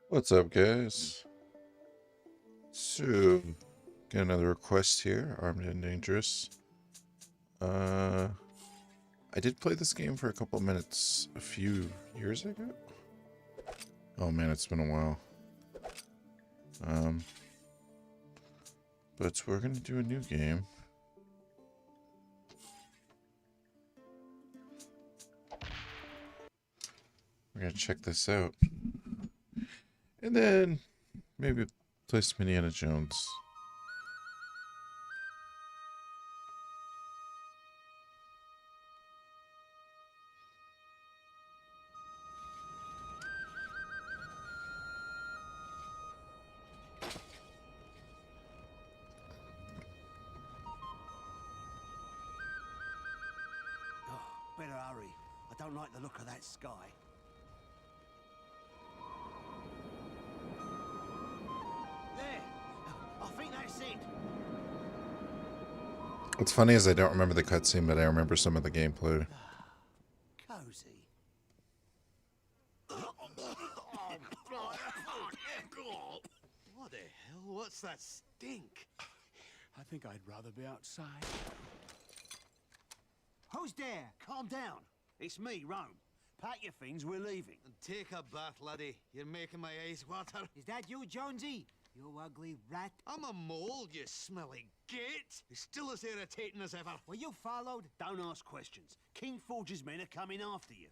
What's up, guys? So, got another request here, Armed and Dangerous. I did play this game for a couple minutes a few years ago. Oh man, it's been a while. But we're gonna do a new game. We're gonna check this out. And then maybe play some Indiana Jones. Better hurry. I don't like the look of that sky. There! I think that's it. What's funny is I don't remember the cutscene, but I remember some of the gameplay. Cozy. What the hell? What's that stink? I think I'd rather be outside. Who's there? Calm down. It's me, Rome. Pack your things, we're leaving. Take a bath, laddie. You're making my eyes water. Is that you, Jonesy? You ugly rat. I'm a mole, you smelly git. You're still as irritating as ever. Were you followed? Don't ask questions. King Forge's men are coming after you.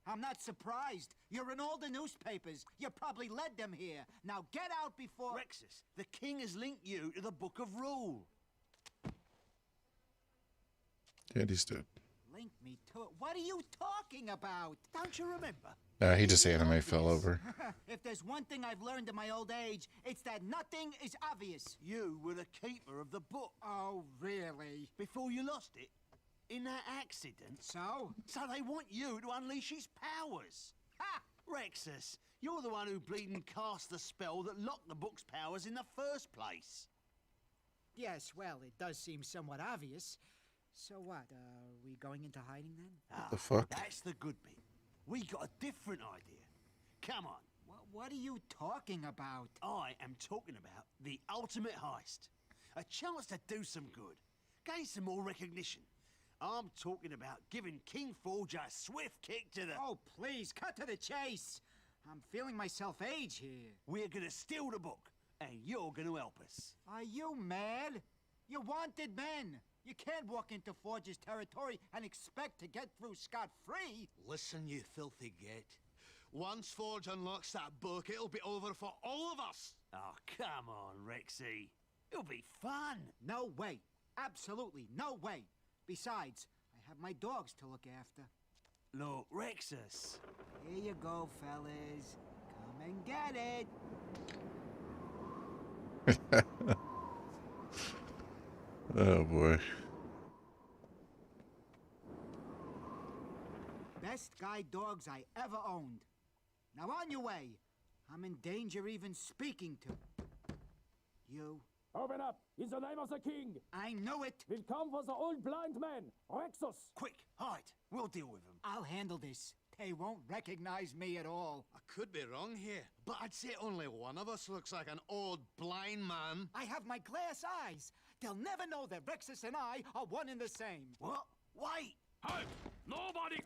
I'm not surprised. You're in all the newspapers. You probably led them here. Now get out before... Rexus, the king has linked you to the Book of Rule. Yeah, he's dead. Link me to it? What are you talking about? Don't you remember? He just anime fell over. If there's one thing I've learned in my old age, it's that nothing is obvious. You were the keeper of the book. Oh, really? Before you lost it? In that accident? So? So they want you to unleash its powers. Ha! Rexus, you're the one who bleeding cast the spell that locked the book's powers in the first place. Yes, well, it does seem somewhat obvious. So what, we going into hiding then? What the fuck? That's the good bit. We got a different idea. Come on. What are you talking about? I am talking about the ultimate heist. A chance to do some good. Gain some more recognition. I'm talking about giving King Forge a swift kick to the... Oh, please, cut to the chase. I'm feeling myself age here. We're gonna steal the book, and you're gonna help us. Are you mad? You're wanted men. You can't walk into Forge's territory and expect to get through scot-free. Listen, you filthy git. Once Forge unlocks that book, it'll be over for all of us. Oh, come on, Rexy. It'll be fun. No way. Absolutely no way. Besides, I have my dogs to look after. Look, Rexus. Here you go, fellas. Come and get it. Oh boy. Best guide dogs I ever owned. Now on your way. I'm in danger even speaking to you. Open up! In the name of the king! I know it. We'll come for the old blind man, Rexus! Quick, hide. We'll deal with him. I'll handle this. They won't recognize me at all. I could be wrong here, but I'd say only one of us looks like an old blind man. I have my glass eyes. They'll never know that Rexus and I are one and the same. What? Wait! Halt! Nobody!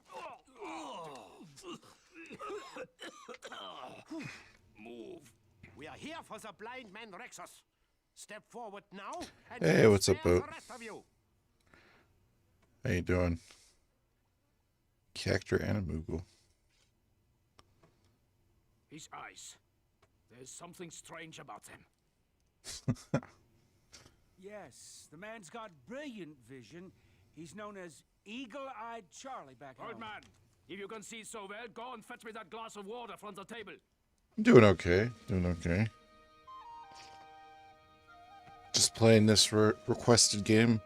Move. We are here for the blind man Rexus. Step forward now. And Hey, what's up, spare Boat? the rest of you. How you doing? Cactor and a Moogle. His eyes. There's something strange about them. Yes, the man's got brilliant vision. He's known as Eagle-Eyed Charlie back home. Old man, if you can see so well, go and fetch me that glass of water from the table. I'm doing okay. Doing okay. Just playing this requested game.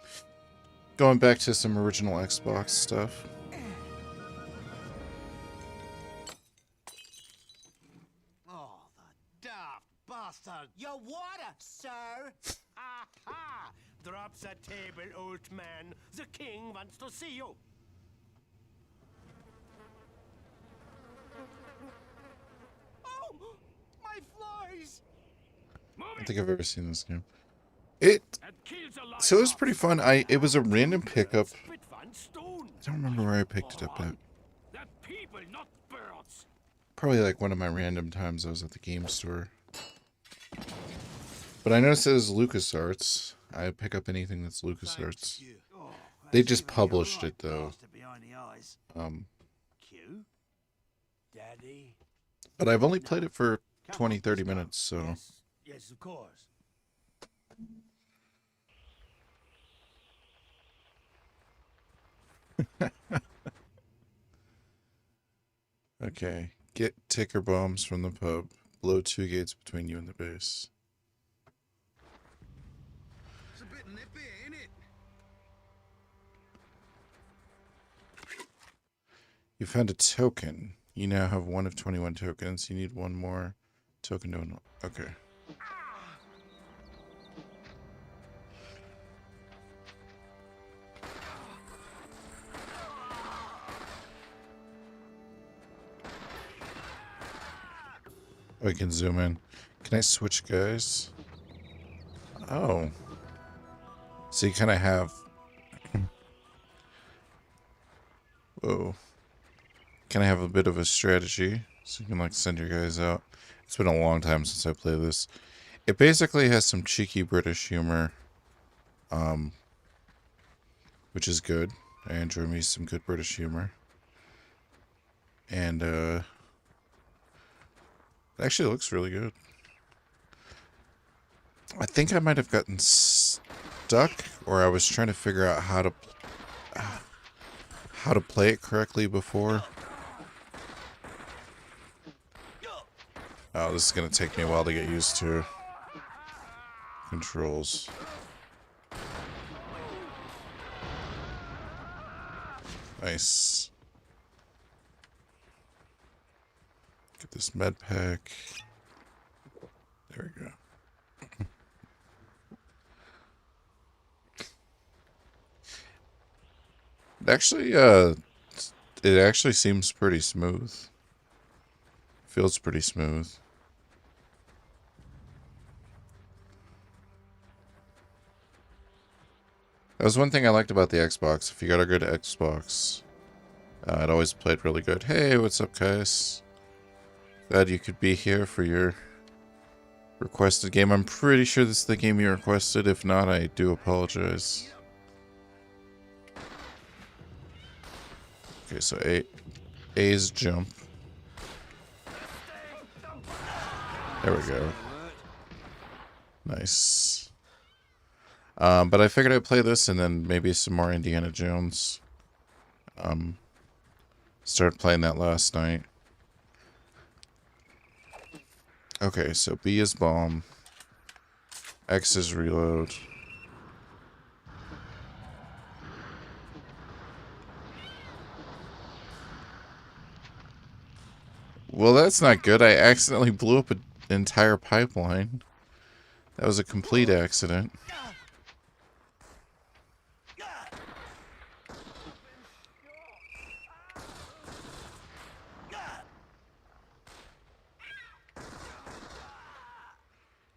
Going back to some original Xbox stuff. Oh, the daft bastard. Your water, sir. Aha! Drop the table, old man. The king wants to see you. Oh, my I don't think I've ever seen this game. So it was pretty fun. It was a random pickup. I don't remember where I picked it up at. Probably like one of my random times I was at the game store. But I noticed it was LucasArts. I pick up anything that's LucasArts. They just published it though. Daddy? But I've only played it for 20-30 minutes, so. Yes, of course. Okay. Get ticker bombs from the pub. Blow 2 gates between you and the base. It's a bit nippy, ain't it? You found a token. You now have 1 of 21 tokens. You need 1 more token to unlock. Okay. Oh, you can zoom in. Can I switch guys? Oh. So you kind of have... Whoa. Kind of have a bit of a strategy. So you can like send your guys out. It's been a long time since I played this. It basically has some cheeky British humor. Which is good. I enjoy me some good British humor. And, it actually looks really good. I think I might have gotten stuck, or I was trying to figure out how to play it correctly before. Oh, this is gonna take me a while to get used to. Controls. Nice. Get this med pack. There we go. It actually seems pretty smooth. Feels pretty smooth. That was one thing I liked about the Xbox. If you got a good Xbox, it always played really good. Hey, what's up, guys? Glad you could be here for your requested game. I'm pretty sure this is the game you requested. If not, I do apologize. Okay, so A is jump. There we go. Nice. But I figured I'd play this and then maybe some more Indiana Jones. Started playing that last night. Okay, so B is bomb. X is reload. Well, that's not good. I accidentally blew up an entire pipeline. That was a complete accident.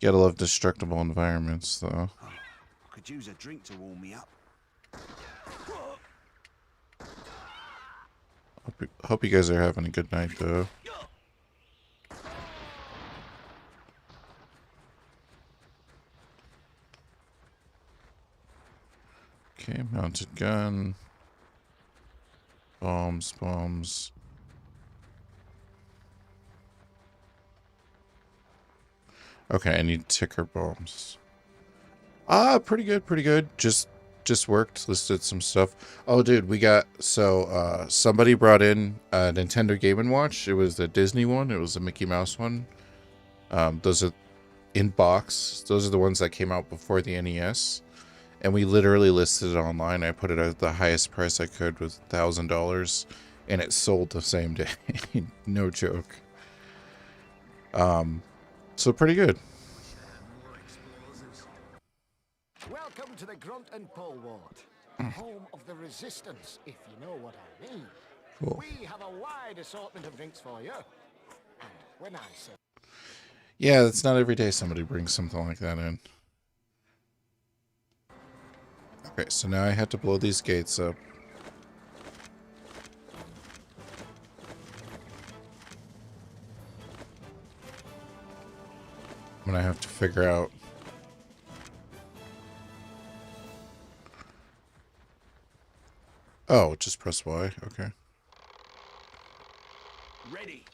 Gotta love destructible environments, though. I could use a drink to warm me up. Hope you guys are having a good night, though. Okay, mounted gun. Bombs, bombs. Okay, I need ticker bombs. Pretty good, pretty good. Just worked, listed some stuff. Oh, dude, we got, so, somebody brought in a Nintendo Game & Watch. It was the Disney one. It was the Mickey Mouse one. Those are in box. Those are the ones that came out before the NES. And we literally listed it online. I put it at the highest price I could with $1,000. And it sold the same day. No joke. So pretty good. Welcome to the Grunt and Polewart, home of the resistance, if you know what I mean. Cool. We have a wide assortment of drinks for you. And when I say... Yeah, it's not every day somebody brings something like that in. Okay, so now I had to blow these gates up. I'm gonna have to figure out. Oh, just press Y. Okay. Ready.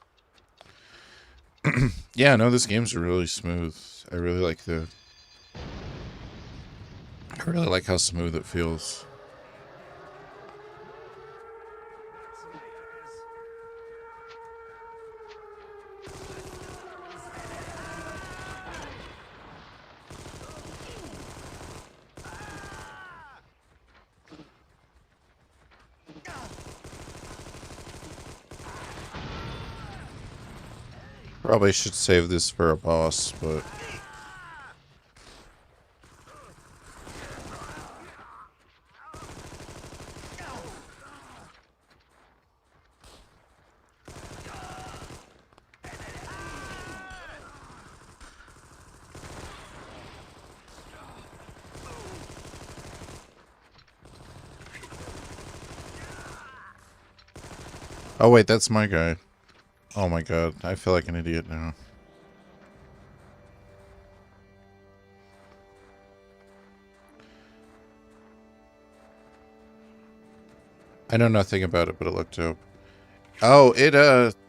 Yeah, no, this game's really smooth. I really like how smooth it feels. Probably should save this for a boss, but... Oh wait, that's my guy. Oh my god, I feel like an idiot now. I know nothing about it, but it looked dope. Oh,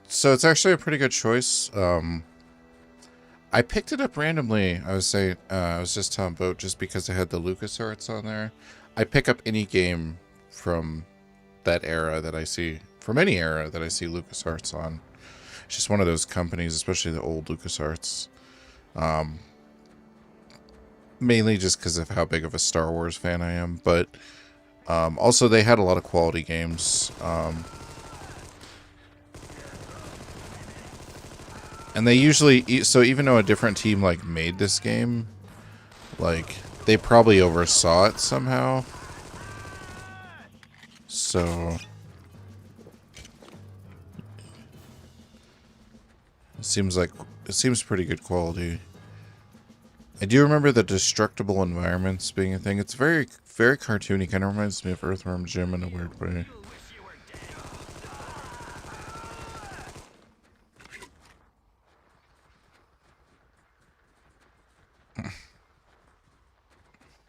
so it's actually a pretty good choice. I picked it up randomly. I was just telling Boat just because it had the LucasArts on there. I pick up any game from that era that I see, from any era that I see LucasArts on. It's just one of those companies, especially the old LucasArts. Mainly just because of how big of a Star Wars fan I am, but also they had a lot of quality games. And they usually, so even though a different team like made this game, like they probably oversaw it somehow. So it seems pretty good quality. I do remember the destructible environments being a thing. It's very, very cartoony. Kind of reminds me of Earthworm Jim in a weird way.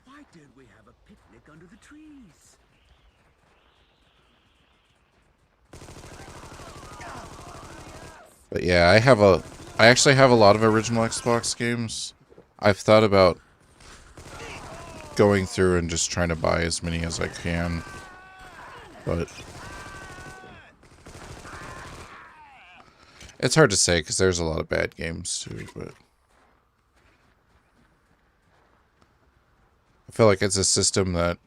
Why don't we have a picnic under the trees? But yeah, I actually have a lot of original Xbox games. I've thought about going through and just trying to buy as many as I can. But it's hard to say because there's a lot of bad games too, but I feel like it's a system that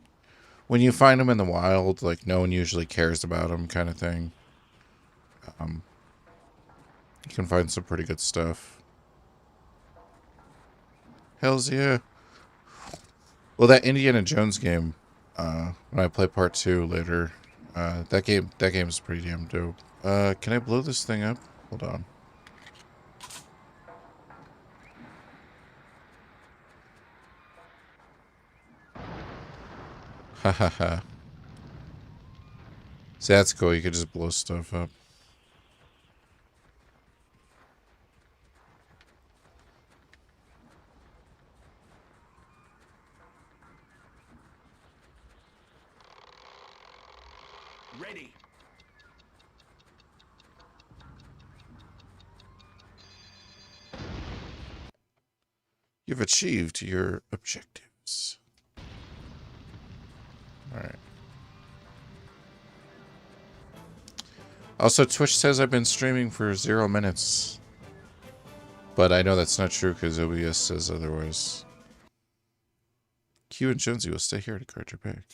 when you find them in the wild, like no one usually cares about them kind of thing. You can find some pretty good stuff. Hells yeah. Well, that Indiana Jones game, when I play part 2 later, that game's pretty damn dope. Can I blow this thing up? Hold on. Ha ha ha. See, that's cool. You could just blow stuff up. Ready. You've achieved your objectives. Alright. Also, Twitch says I've been streaming for 0 minutes. But I know that's not true because OBS says otherwise. Q and Jonesy will stay here to guard your back.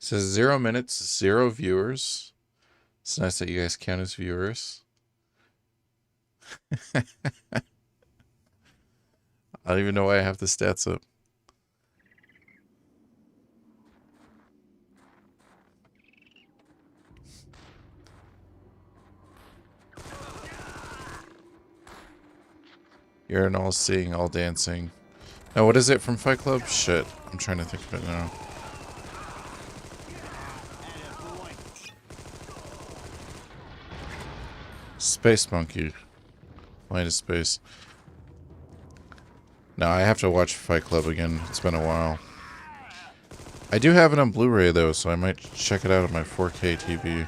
It says 0 minutes, 0 viewers. It's nice that you guys count as viewers. I don't even know why I have the stats up. You're an all-seeing, all-dancing. Now, what is it from Fight Club? Shit. I'm trying to think of it now. Space Monkey. Light of Space. Now, I have to watch Fight Club again. It's been a while. I do have it on Blu-ray, though, so I might check it out on my 4K TV.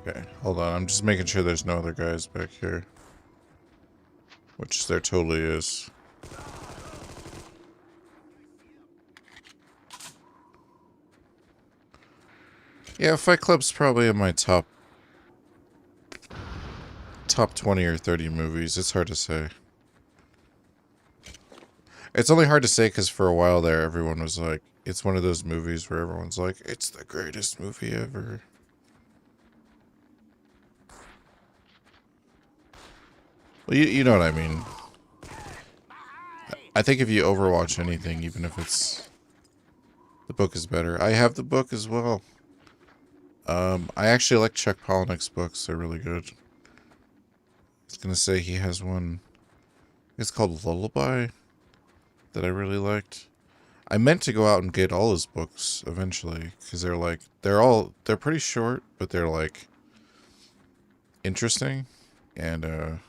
Okay, hold on. I'm just making sure there's no other guys back here. Which there totally is. Yeah, Fight Club's probably in my top 20 or 30 movies. It's hard to say. It's only hard to say because for a while there, everyone was like, it's one of those movies where everyone's like, it's the greatest movie ever. Well, you know what I mean. I think if you overwatch anything, even if it's... The book is better. I have the book as well. I actually like Chuck Palahniuk's books. They're really good. I was gonna say he has one... It's called Lullaby. That I really liked. I meant to go out and get all his books eventually. Because they're like... They're pretty short, but they're like... interesting. And,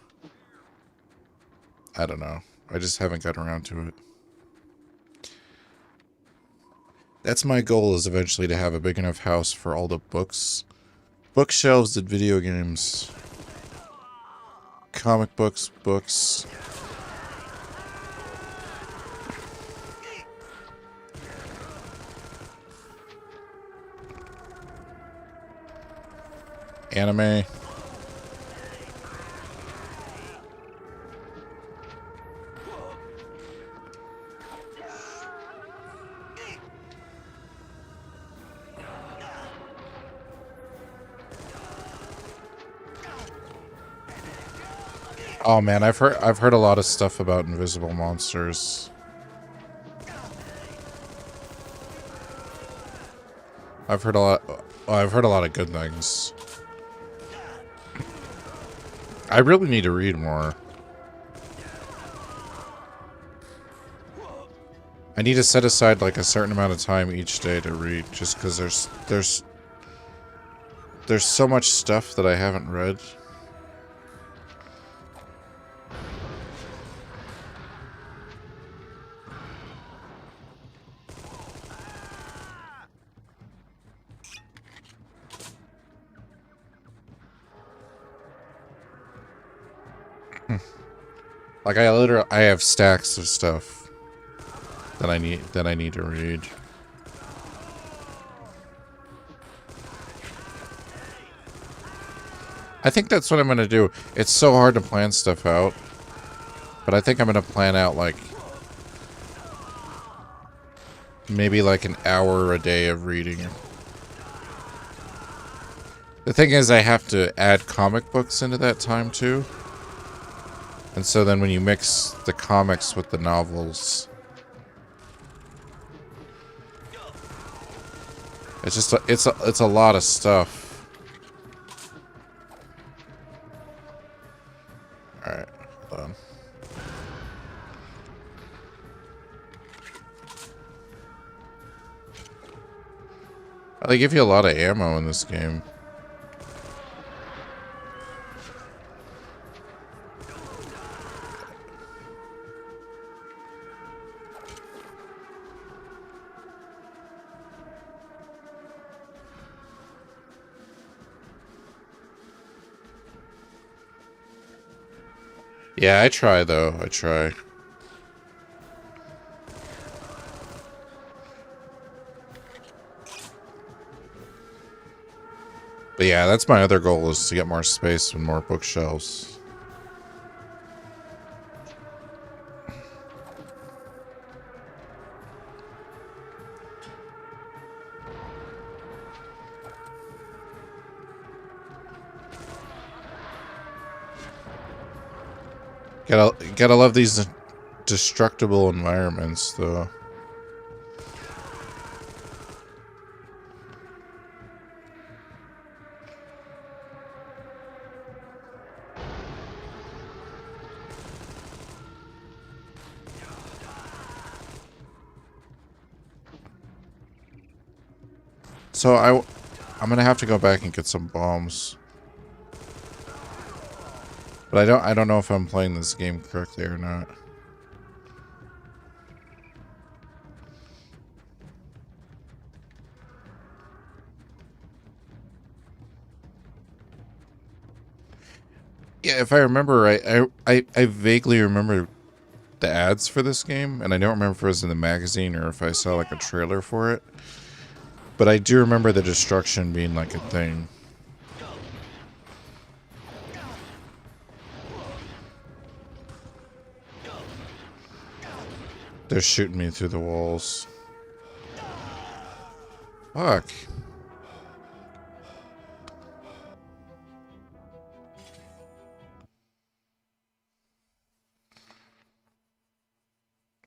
I don't know. I just haven't gotten around to it. That's my goal, is eventually to have a big enough house for all the books. Bookshelves and video games. Comic books, books. Anime. Oh man, I've heard a lot of stuff about invisible monsters. I've heard a lot of good things. I really need to read more. I need to set aside like a certain amount of time each day to read, just because there's so much stuff that I haven't read. Like I have stacks of stuff that I need to read. I think that's what I'm gonna do. It's so hard to plan stuff out, but I think I'm gonna plan out like maybe like an hour a day of reading. The thing is, I have to add comic books into that time too. And so then when you mix the comics with the novels, it's just it's a lot of stuff. All right, hold on. They give you a lot of ammo in this game. Yeah, I try, though. I try. But yeah, that's my other goal, is to get more space and more bookshelves. Gotta love these destructible environments, though. So I'm gonna have to go back and get some bombs. But I don't know if I'm playing this game correctly or not. Yeah, if I remember right, I vaguely remember the ads for this game, and I don't remember if it was in the magazine or if I saw like a trailer for it. But I do remember the destruction being like a thing. They're shooting me through the walls. Fuck.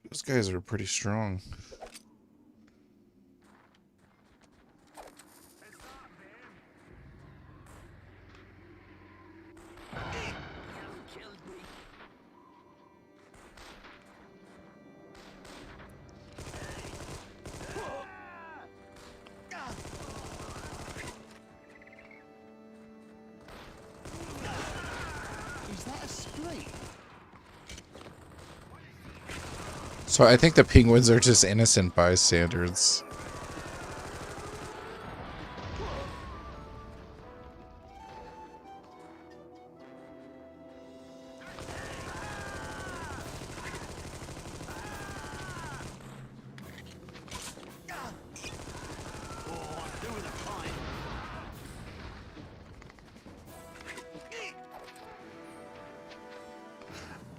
Those guys are pretty strong. Is that a spleen? So I think the penguins are just innocent bystanders.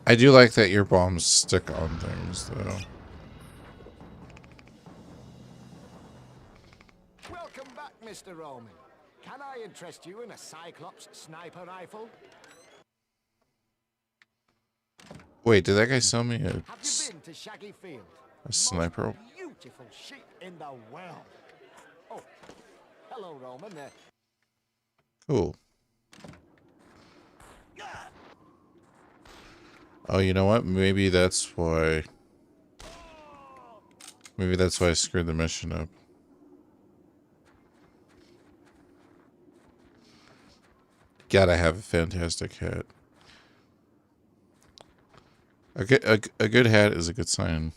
I do like that your bombs stick on things, though. Welcome back, Mr. Roman. Can I interest you in a Cyclops sniper rifle? Wait, did that guy sell me Have you been to Shaggy Field? a sniper? Most beautiful sheep in the world. Oh, hello, Roman. Cool. Oh, you know what? Maybe that's why. Maybe that's why I screwed the mission up. Gotta have a fantastic hat. A good hat is a good sign.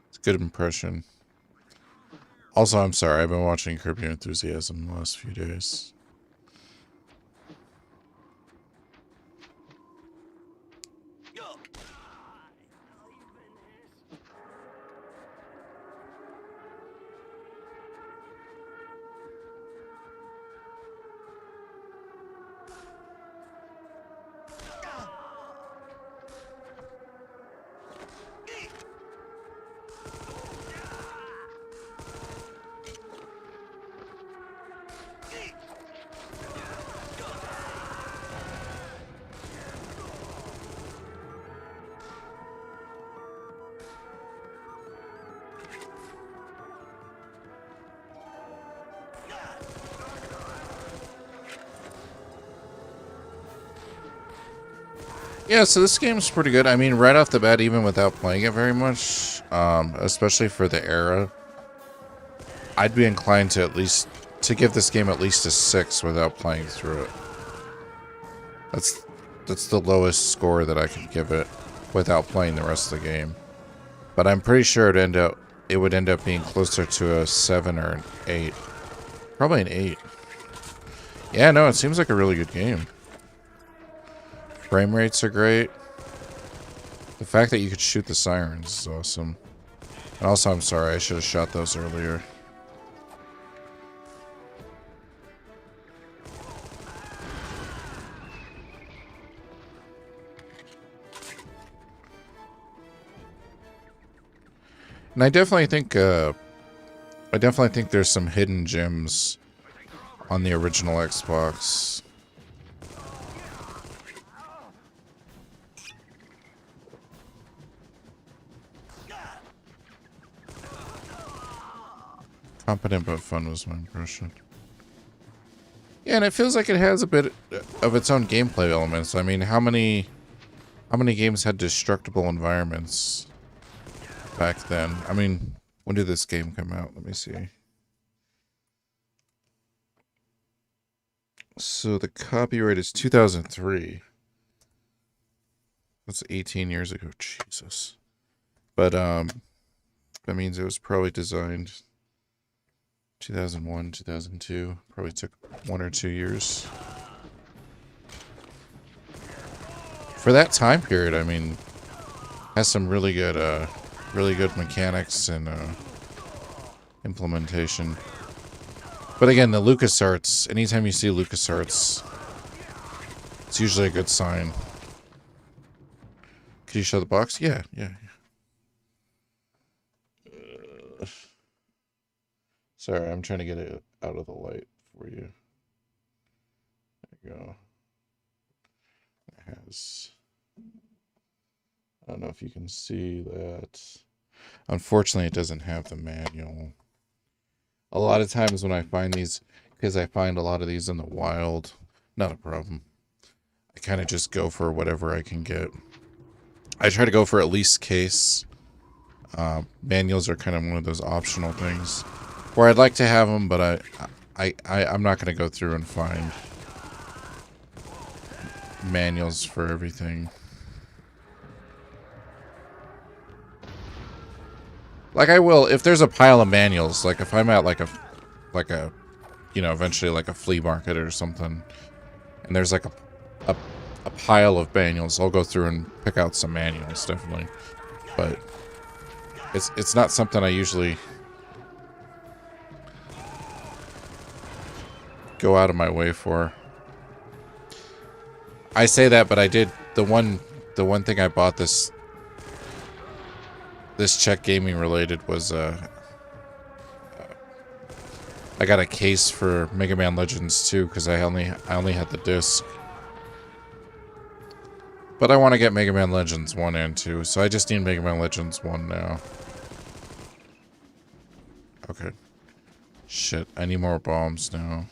It's a good impression. Also, I'm sorry. I've been watching Curb Your Enthusiasm the last few days. Yeah, so this game's pretty good. I mean, right off the bat, even without playing it very much, especially for the era, I'd be inclined to give this game at least a 6 without playing through it. That's the lowest score that I could give it without playing the rest of the game. But I'm pretty sure it would end up being closer to a 7 or an 8. Probably an 8. Yeah, no, it seems like a really good game. Frame rates are great. The fact that you could shoot the sirens is awesome. And also, I'm sorry, I should have shot those earlier. And I definitely think there's some hidden gems on the original Xbox. Competent but fun was my impression. Yeah, and it feels like it has a bit of its own gameplay elements. I mean, how many games had destructible environments back then? I mean, when did this game come out? Let me see. So the copyright is 2003. That's 18 years ago. Jesus. But that means it was probably designed 2001, 2002. Probably took 1 or 2 years. For that time period, I mean, has some really good mechanics and implementation. But again, the LucasArts, anytime you see LucasArts, it's usually a good sign. Could you show the box? Yeah. Sorry, I'm trying to get it out of the light for you. There you go. It has... I don't know if you can see that. Unfortunately, it doesn't have the manual. A lot of times when I find these, because I find a lot of these in the wild, not a problem. I kind of just go for whatever I can get. I try to go for at least case. Manuals are kind of one of those optional things where I'd like to have them, but I'm not going to go through and find manuals for everything. Like I will, if there's a pile of manuals, like if I'm at like a, you know, eventually like a flea market or something, and there's like a pile of manuals, I'll go through and pick out some manuals, definitely. But it's not something I usually go out of my way for. I say that, but I did the one thing I bought this Czech gaming related was I got a case for Mega Man Legends 2 because I only had the disc. But I want to get Mega Man Legends 1 and 2, so I just need Mega Man Legends 1 now. Okay. Shit, I need more bombs now.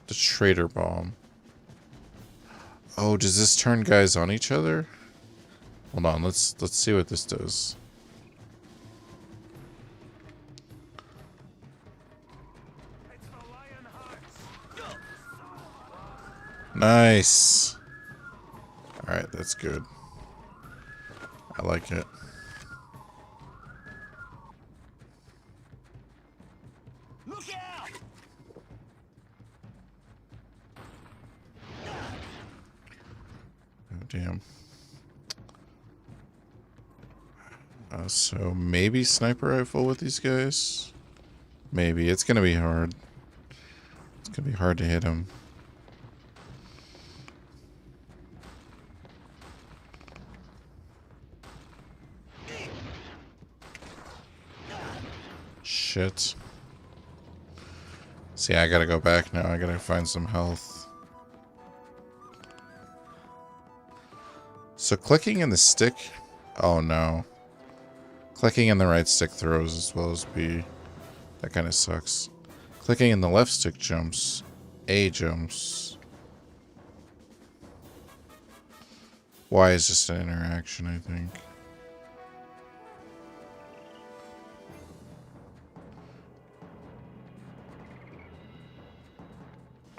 The Trader Bomb. Oh, does this turn guys on each other? Hold on, let's see what this does. Nice. Alright, that's good. I like it. Look out! Oh, damn. So maybe sniper rifle with these guys? Maybe. It's gonna be hard. It's gonna be hard to hit him. Shit. See, I gotta go back now. I gotta find some health. So clicking in the stick... Oh no. Clicking in the right stick throws as well as B. That kind of sucks. Clicking in the left stick jumps. A jumps. Y is just an interaction, I think.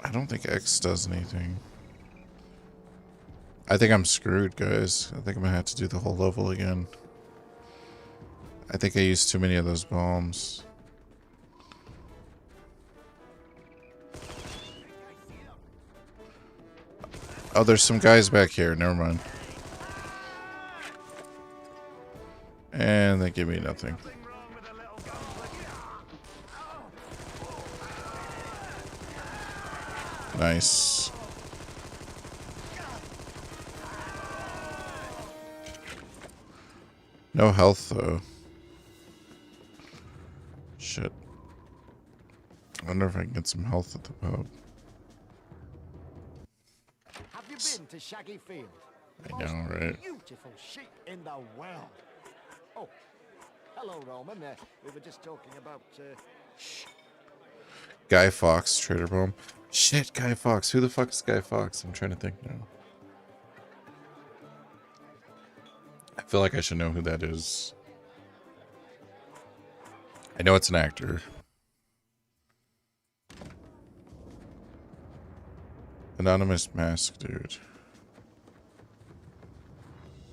I don't think X does anything. I think I'm screwed, guys. I think I'm gonna have to do the whole level again. I think I used too many of those bombs. Oh, there's some guys back here. Never mind. And they give me nothing. Nice. No health, though. Shit. I wonder if I can get some health at the pub. to Shaggy Field. I know, right? Beautiful sheep in the world. Oh, hello, Roman. We were just talking about. Guy Fawkes, Trader Bomb. Shit, Guy Fawkes. Who the fuck is Guy Fawkes? I'm trying to think now. I feel like I should know who that is. I know it's an actor. Anonymous mask, dude.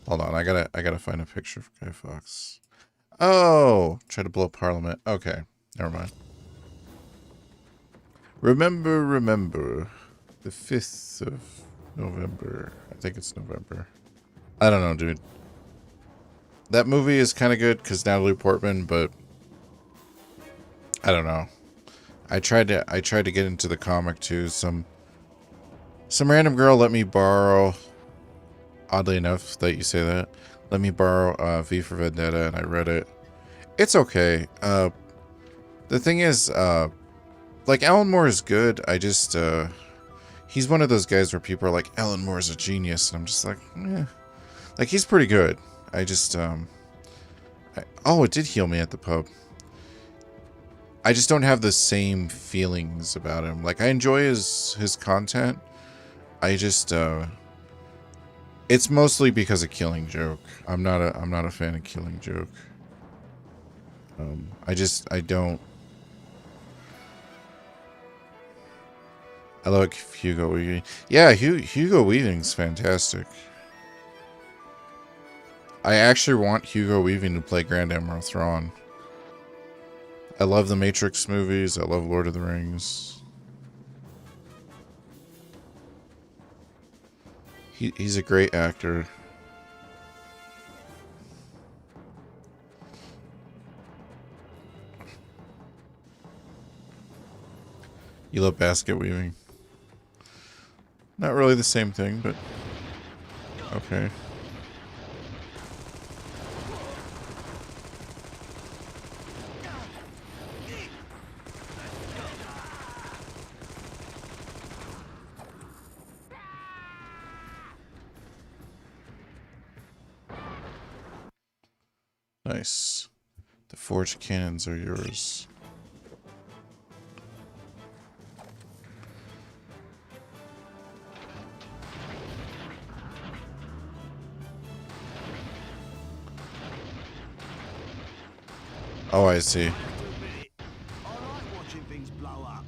Hold on, I gotta find a picture of Guy Fawkes. Oh, try to blow up Parliament. Okay, never mind. Remember, the 5th of November. I think it's November. I don't know, dude. That movie is kind of good because Natalie Portman, but I don't know. I tried to get into the comic too. Some random girl let me borrow. Oddly enough that you say that, let me borrow V for Vendetta, and I read it. It's okay. The thing is, like Alan Moore is good. I just he's one of those guys where people are like, Alan Moore is a genius, and I'm just like, eh. Like he's pretty good. I just oh, it did heal me at the pub. I just don't have the same feelings about him. Like I enjoy his content. I just it's mostly because of Killing Joke. I'm not a fan of Killing Joke. I don't. I like Hugo Weaving. Yeah, Hugo Weaving's fantastic. I actually want Hugo Weaving to play Grand Admiral Thrawn. I love the Matrix movies. I love Lord of the Rings. He's a great actor. You love basket weaving. Not really the same thing, but okay. Nice. The forged cannons are yours. Oh, I see. I like watching things blow up.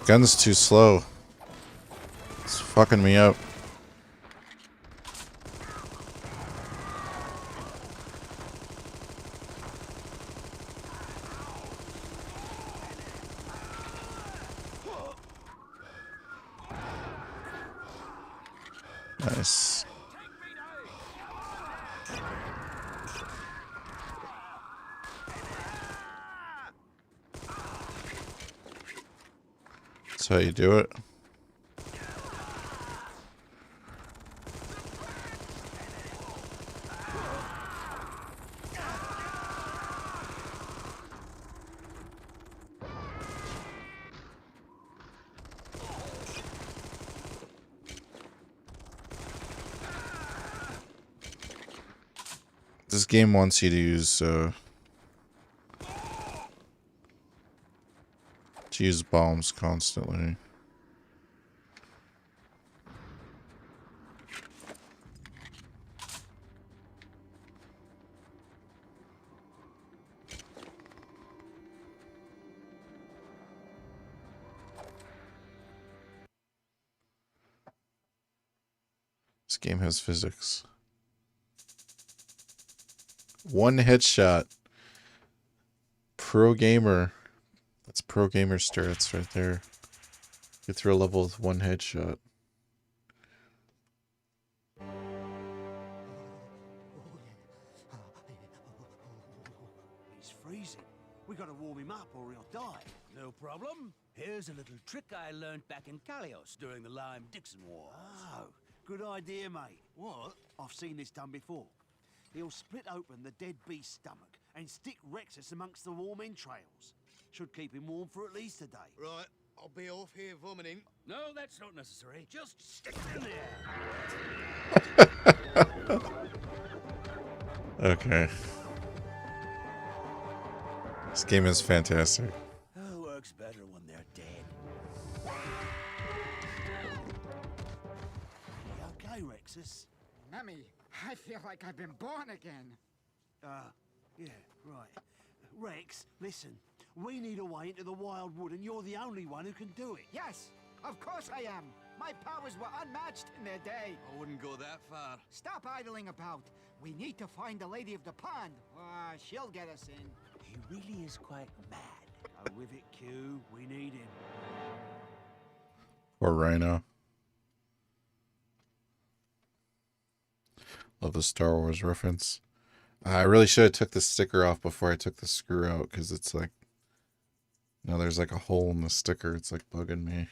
Gun's too slow. It's fucking me up. Nice. That's how you do it. This game wants you to use bombs constantly. This game has physics. One headshot. Pro gamer. That's pro gamer stats right there. Get through a level with one headshot. He's freezing. We gotta warm him up or he'll die. No problem. Here's a little trick I learned back in Kalios during the Lyme-Dixon War. Oh, good idea, mate. What? I've seen this done before. He'll split open the dead beast's stomach and stick Rexus amongst the warm entrails. Should keep him warm for at least a day. Right, I'll be off here vomiting. No, that's not necessary. Just stick it in there. Okay. This game is fantastic. Oh, works better when they're dead. You okay, Rexus? Mammy, I feel like I've been born again. Yeah, right. Rex, listen. We need a way into the wild wood, and you're the only one who can do it. Yes, of course I am. My powers were unmatched in their day. I wouldn't go that far. Stop idling about. We need to find the Lady of the Pond. She'll get us in. He really is quite mad. Go with it, Q. We need him. Or Rhino. Love the Star Wars reference. I really should have took the sticker off before I took the screw out, because it's like, no, there's like a hole in the sticker. It's like bugging me.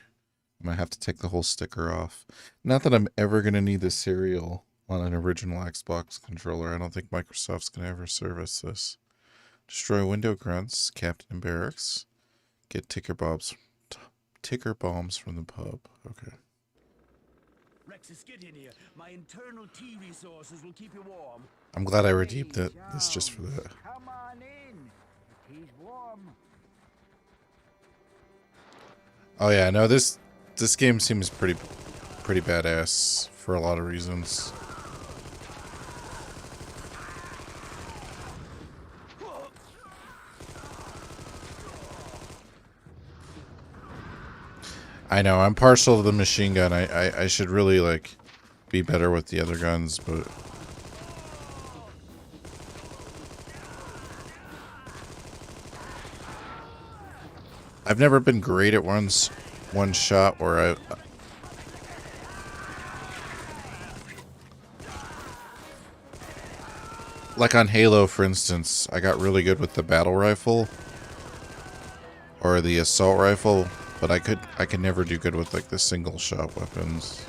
I'm gonna have to take the whole sticker off. Not that I'm ever gonna need the serial on an original Xbox controller. I don't think Microsoft's gonna ever service this. Destroy window grunts, Captain and Barracks. Get ticker bombs from the pub. Okay. Rexus, get in here. My internal tea resources will keep you warm. I'm glad I redeemed it. This just for that. Come on in. The tea's warm. Oh yeah, no, this game seems pretty badass for a lot of reasons. I know, I'm partial to the machine gun. I should really, like, be better with the other guns, but... I've never been great at one shot where like on Halo, for instance, I got really good with the battle rifle. Or the assault rifle. But I could never do good with, like, the single shot weapons.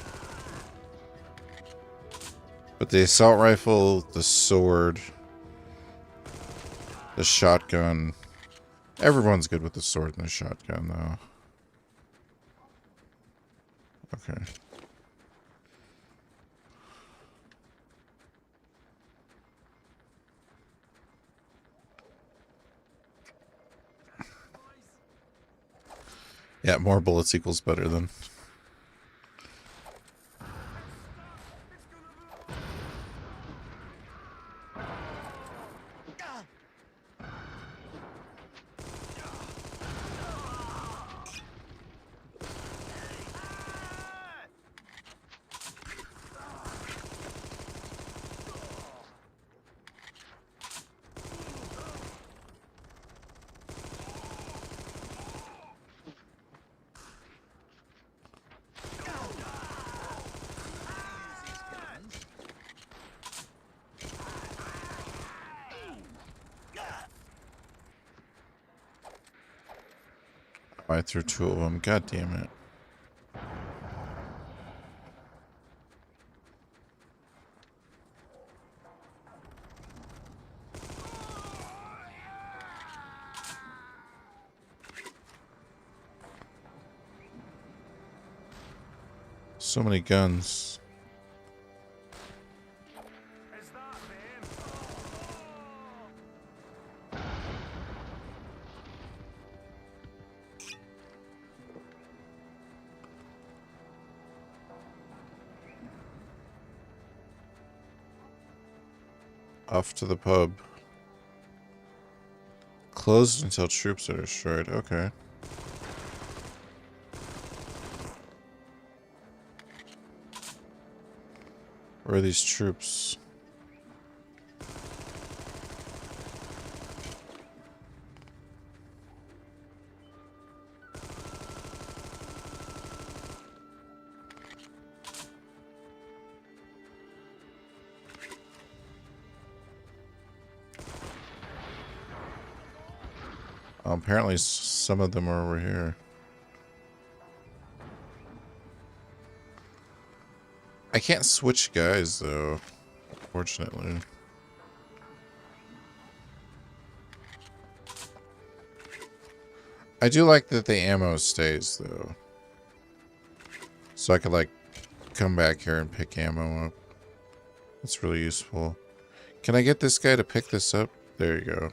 But the assault rifle, the sword, the shotgun. Everyone's good with the sword and the shotgun, though. Okay. Yeah, more bullets equals better than. I threw two of them. God damn it. So many guns. Off to the pub. Closed until troops are destroyed. Okay. Where are these troops? Apparently some of them are over here. I can't switch guys though, fortunately. I do like that the ammo stays though. So I could like come back here and pick ammo up. That's really useful. Can I get this guy to pick this up? There you go.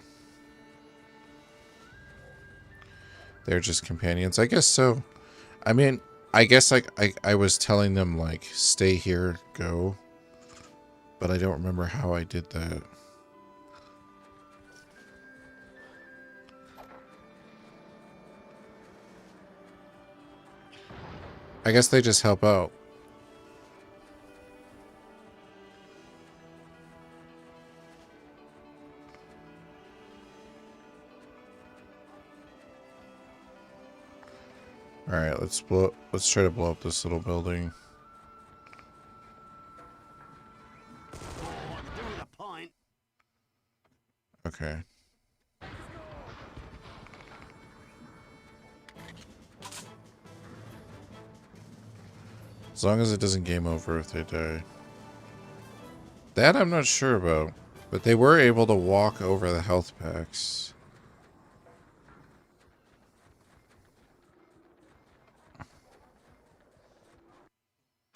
They're just companions. I guess so. I mean, I guess I was telling them like, stay here, go. But I don't remember how I did that. I guess they just help out. Alright, let's try to blow up this little building. Okay. As long as it doesn't game over if they die. That I'm not sure about. But they were able to walk over the health packs.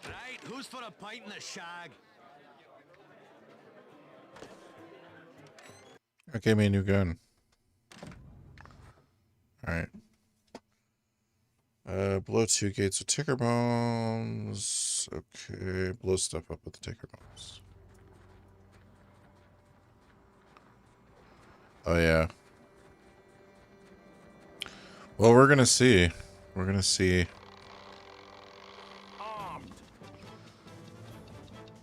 Right, who's for a pint in the shag? Okay, me a new gun. Alright. Blow 2 gates with ticker bombs. Okay, blow stuff up with the ticker bombs. Oh yeah. Well, we're gonna see. We're gonna see.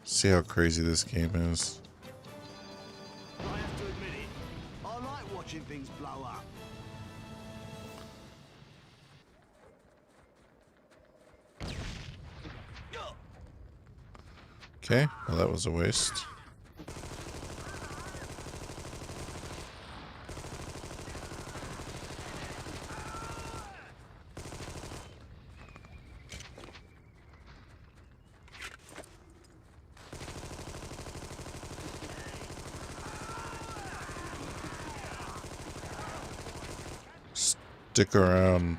See how crazy this game is. I have to admit it. I like watching things blow up. Okay, well that was a waste. Stick around.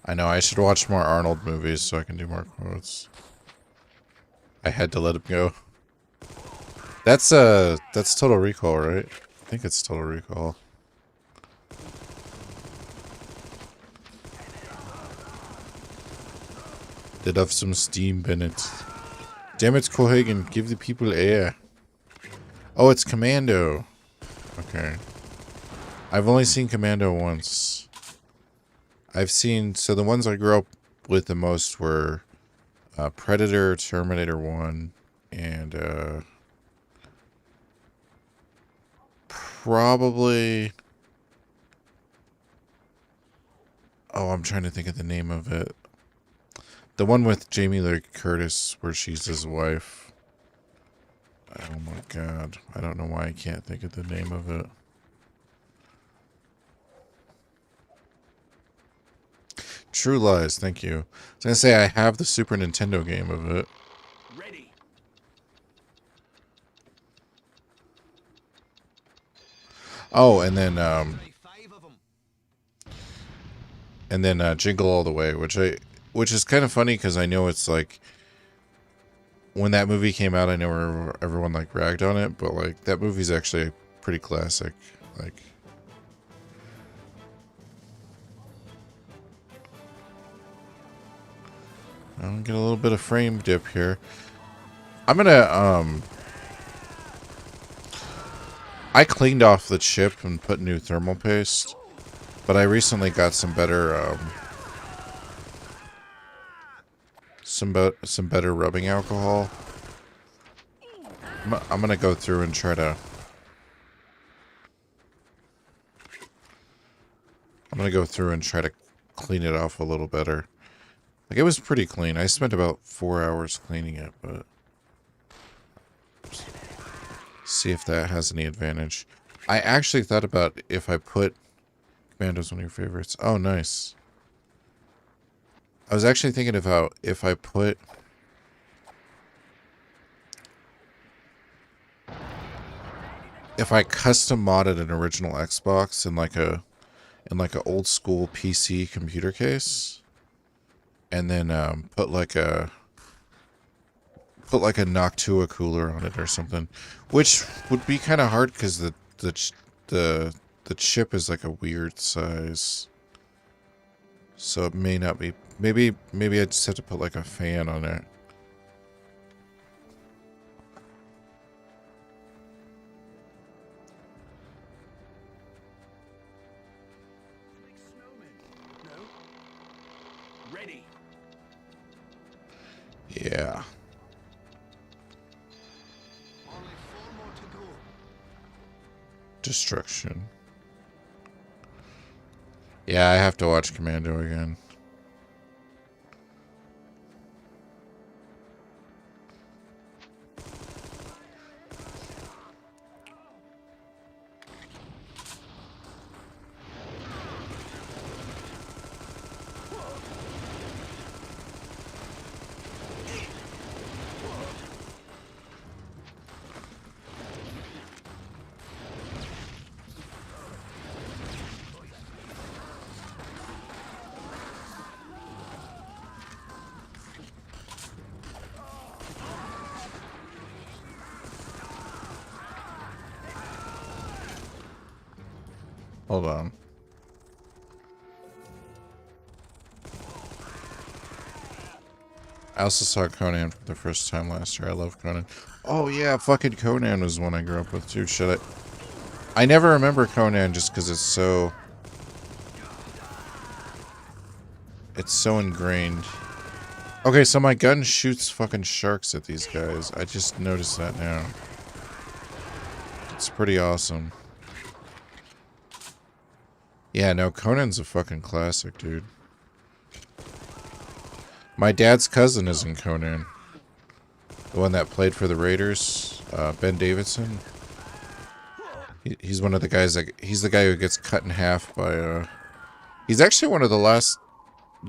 I know, I should watch more Arnold movies so I can do more quotes. I had to let him go. That's Total Recall, right? I think it's Total Recall. Did have some steam, Bennett. Damn it, Cohagen, give the people air. Oh, it's Commando. Okay. I've only seen Commando once. I've seen, so the ones I grew up with the most were Predator, Terminator 1, and probably, oh, I'm trying to think of the name of it. The one with Jamie Lee Curtis where she's his wife. Oh my god. I don't know why I can't think of the name of it. True Lies, thank you. I was gonna say I have the Super Nintendo game of it. Ready. Oh, and then Five of them. Jingle All the Way, which is kind of funny because I know it's like when that movie came out, I know everyone like ragged on it, but like that movie's actually pretty classic. Like, I'll get a little bit of frame dip here. I'm gonna I cleaned off the chip and put new thermal paste, but I recently got some better some better rubbing alcohol. I'm gonna go through and try to I'm gonna go through and try to clean it off a little better. Like, it was pretty clean. I spent about 4 hours cleaning it, but see if that has any advantage. I actually thought about if I put Commando's one of your favorites. Oh, nice. I was actually thinking about if I put custom modded an original Xbox in like a old school PC computer case, and then put like a Noctua cooler on it or something, which would be kind of hard because the chip is like a weird size, so it may not be. Maybe I just have to put like a fan on it. Ready. Yeah. Only 4 more to go. Destruction. Yeah, I have to watch Commando again. Hold on. I also saw Conan for the first time last year. I love Conan. Oh yeah, fucking Conan was one I grew up with too. Shit, I never remember Conan just because it's so ingrained. Okay, so my gun shoots fucking sharks at these guys. I just noticed that now. It's pretty awesome. Yeah, no, Conan's a fucking classic, dude. My dad's cousin is in Conan. The one that played for the Raiders, Ben Davidson. He's one of the guys that... He's the guy who gets cut in half by... He's actually one of the last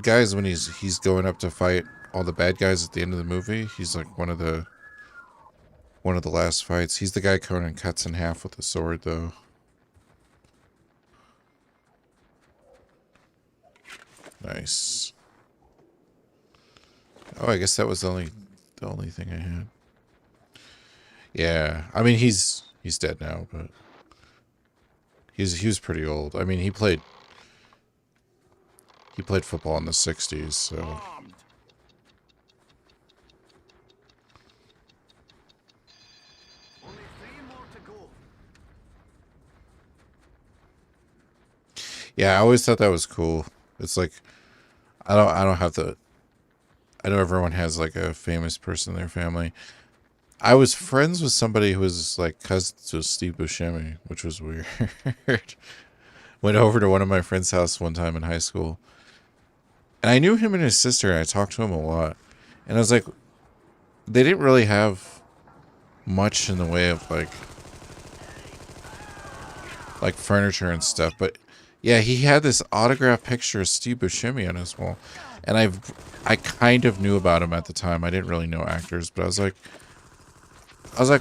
guys when he's going up to fight all the bad guys at the end of the movie. He's like one of the last fights. He's the guy Conan cuts in half with a sword, though. Nice. Oh, I guess that was the only thing I had. Yeah, I mean he's dead now, but he was pretty old. I mean he played football in the '60s, so. Only 3 more to go. Yeah, I always thought that was cool. It's like I don't have to. I know everyone has like a famous person in their family. I was friends with somebody who was like cousins with Steve Buscemi, which was weird. Went over to one of my friend's house one time in high school. And I knew him and his sister, and I talked to him a lot. And I was like, they didn't really have much in the way of like furniture and stuff. But yeah, he had this autographed picture of Steve Buscemi on his wall. And I kind of knew about him at the time. I didn't really know actors, but I was like,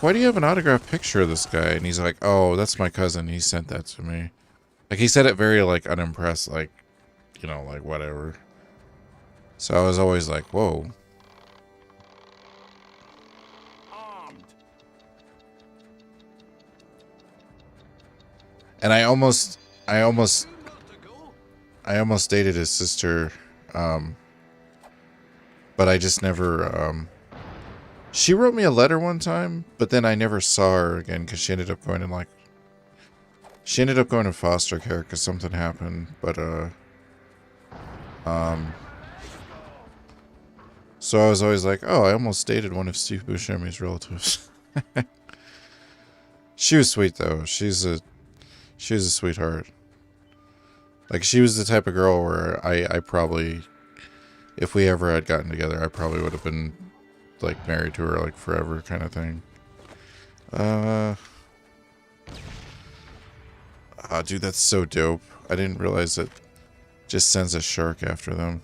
why do you have an autographed picture of this guy? And he's like, oh, that's my cousin. He sent that to me. Like, he said it very, like, unimpressed, like, you know, like, whatever. So I was always like, whoa. And I almost dated his sister, but I just never, she wrote me a letter one time, but then I never saw her again because she ended up going to foster care because something happened, but, so I was always like, oh, I almost dated one of Steve Buscemi's relatives. She was sweet though. She was a sweetheart. Like, she was the type of girl where I probably, if we ever had gotten together, I probably would have been, like, married to her, like, forever kind of thing. Oh, dude, that's so dope. I didn't realize it just sends a shark after them.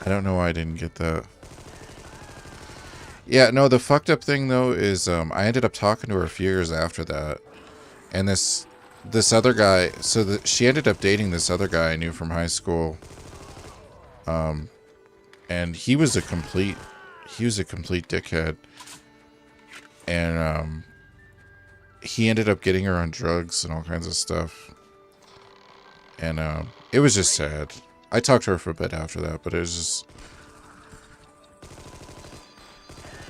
I don't know why I didn't get that. Yeah, no, the fucked up thing, though, is I ended up talking to her a few years after that. And this other guy, so she ended up dating this other guy I knew from high school. And he was a complete dickhead. And he ended up getting her on drugs and all kinds of stuff. And it was just sad. I talked to her for a bit after that, but it was just...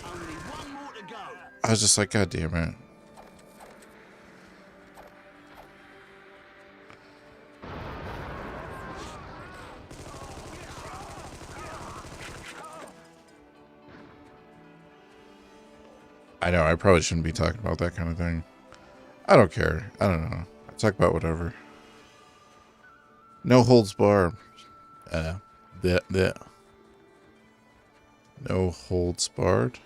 Only one more to go. I was just like, God damn it. I know, I probably shouldn't be talking about that kind of thing. I don't care. I don't know. I talk about whatever. No holds barred. No holds barred.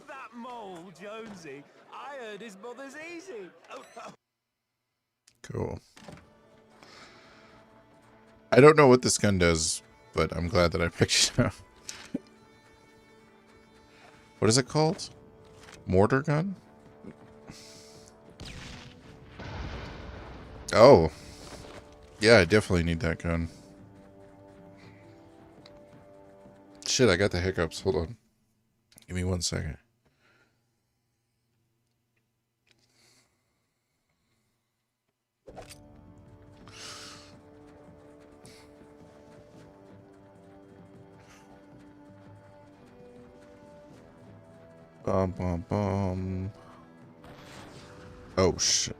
That mole, Jonesy. I heard his mother's easy. Cool. I don't know what this gun does, but I'm glad that I picked it up. What is it called? Mortar gun? Oh. Yeah, I definitely need that gun. Shit, I got the hiccups. Hold on. Give me 1 second. Bum, bum, bum. Oh, shit.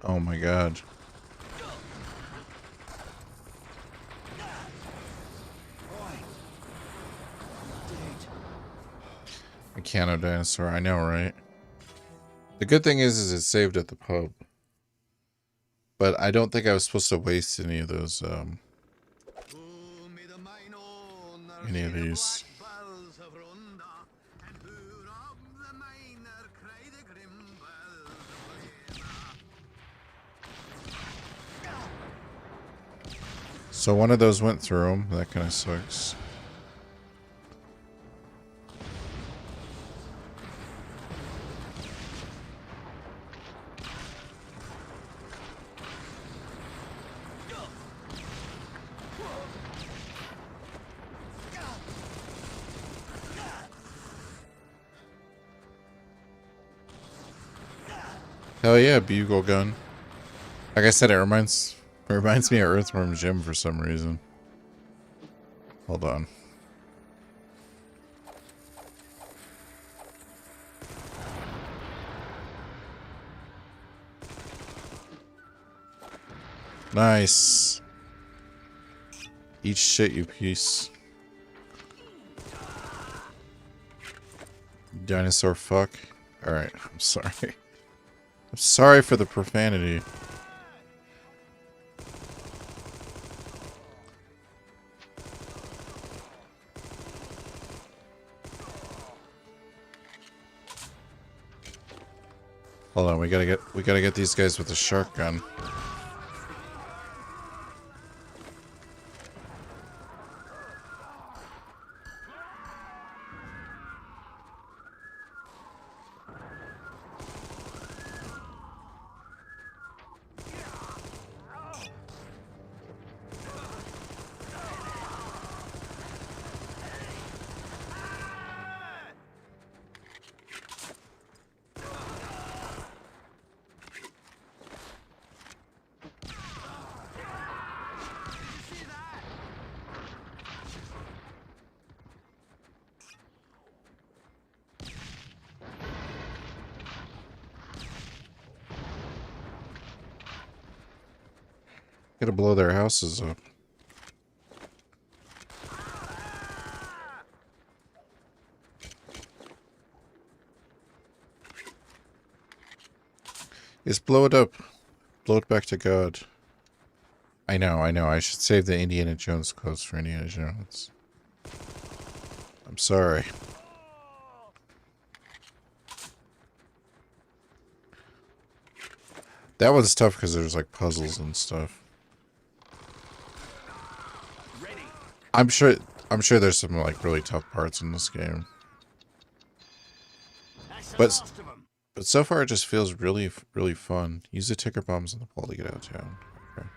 Oh my god. Mechano dinosaur, I know, right? The good thing is it's saved at the pub. But I don't think I was supposed to waste any of those, any of these. So one of those went through them. That kind of sucks. Hell yeah, bugle gun. Like I said, it reminds me of Earthworm Jim for some reason. Hold on. Nice. Eat shit, you piece. Dinosaur fuck. Alright, I'm sorry. I'm sorry for the profanity. Hold on, we gotta get these guys with the shark gun. Gotta blow their houses up. Just blow it up. Blow it back to God. I know. I should save the Indiana Jones quotes for Indiana Jones. I'm sorry. That one's tough because there's like puzzles and stuff. I'm sure there's some like really tough parts in this game. But so far it just feels really fun. Use the ticker bombs on the pole to get out of town. Okay.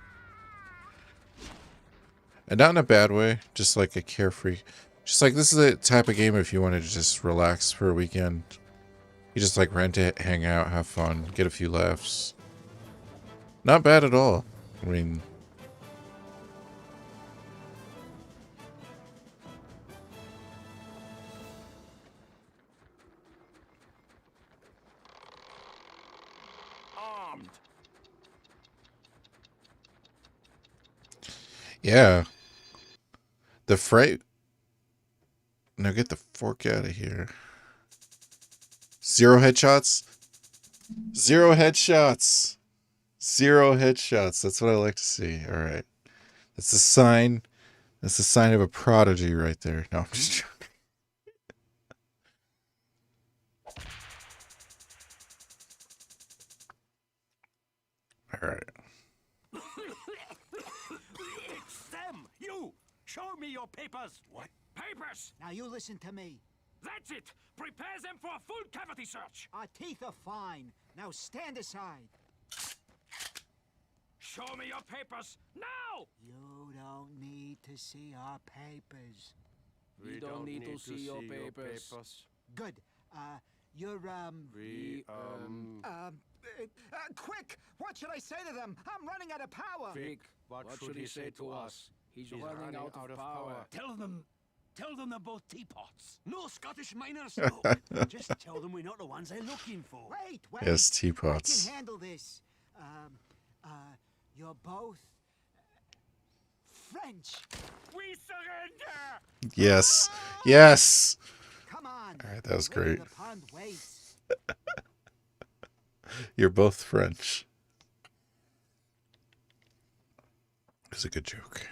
And not in a bad way, just like a carefree. Just like this is the type of game if you wanted to just relax for a weekend. You just like rent it, hang out, have fun, get a few laughs. Not bad at all. I mean, Armed. yeah. The freight. Now get the fork out of here. 0 headshots. 0 headshots. 0 headshots. That's what I like to see. All right. That's a sign. That's a sign of a prodigy right there. No, I'm just joking. All right. It's them. You. Show me your papers. What? Papers. Now you listen to me. That's it. Prepare them for a full cavity search. Our teeth are fine. Now stand aside. Show me your papers now. You don't need to see our papers. We don't need to see your papers. Good. You're, quick! What should I say to them? I'm running out of power! Vic, what should he say to us? He's running out of power. Tell them they're both teapots. No Scottish miners. Look, Just tell them we're not the ones they're looking for. wait! Yes, I teapots. can handle this. You're both French. We surrender. Yes. Yes. Come on. All right, that was Really, great. the pond waits. You're both French. It's a good joke.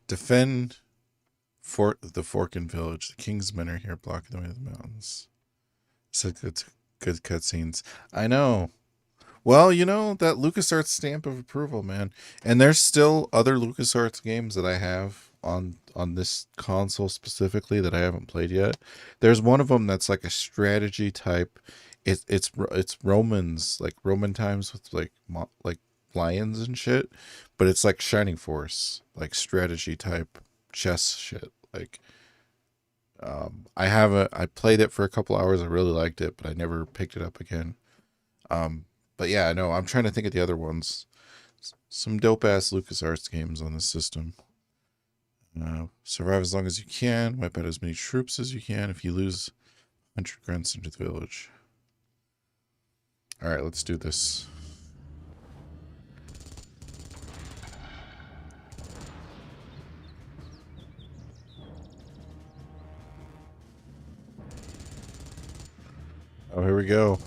Defend the Forkin village. The king's men are here blocking the way to the mountains. So good cutscenes. I know. Well, you know, that LucasArts stamp of approval, man. And there's still other LucasArts games that I have on this console specifically that I haven't played yet. There's one of them that's like a strategy type. It's Romans, like Roman times with like lions and shit, but it's like Shining Force, like strategy type chess shit. Like I played it for a couple hours. I really liked it, but I never picked it up again. But yeah, no, I'm trying to think of the other ones. Some dope ass LucasArts games on this system. Survive as long as you can. Wipe out as many troops as you can. If you lose 100 grunts into the village. All right, let's do this. Oh, here we go.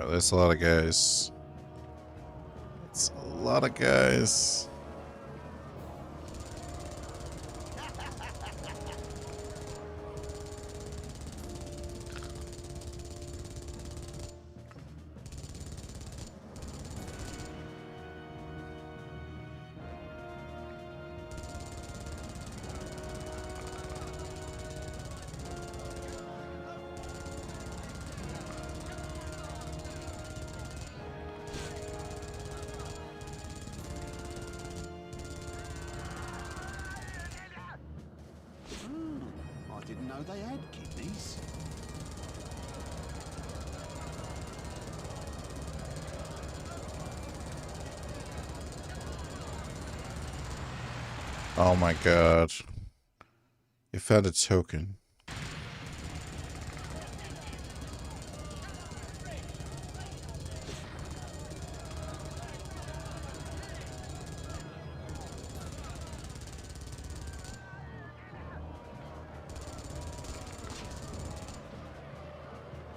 Oh, that's a lot of guys. It's a lot of guys. I didn't know they had kidneys. Oh my god. You found a token.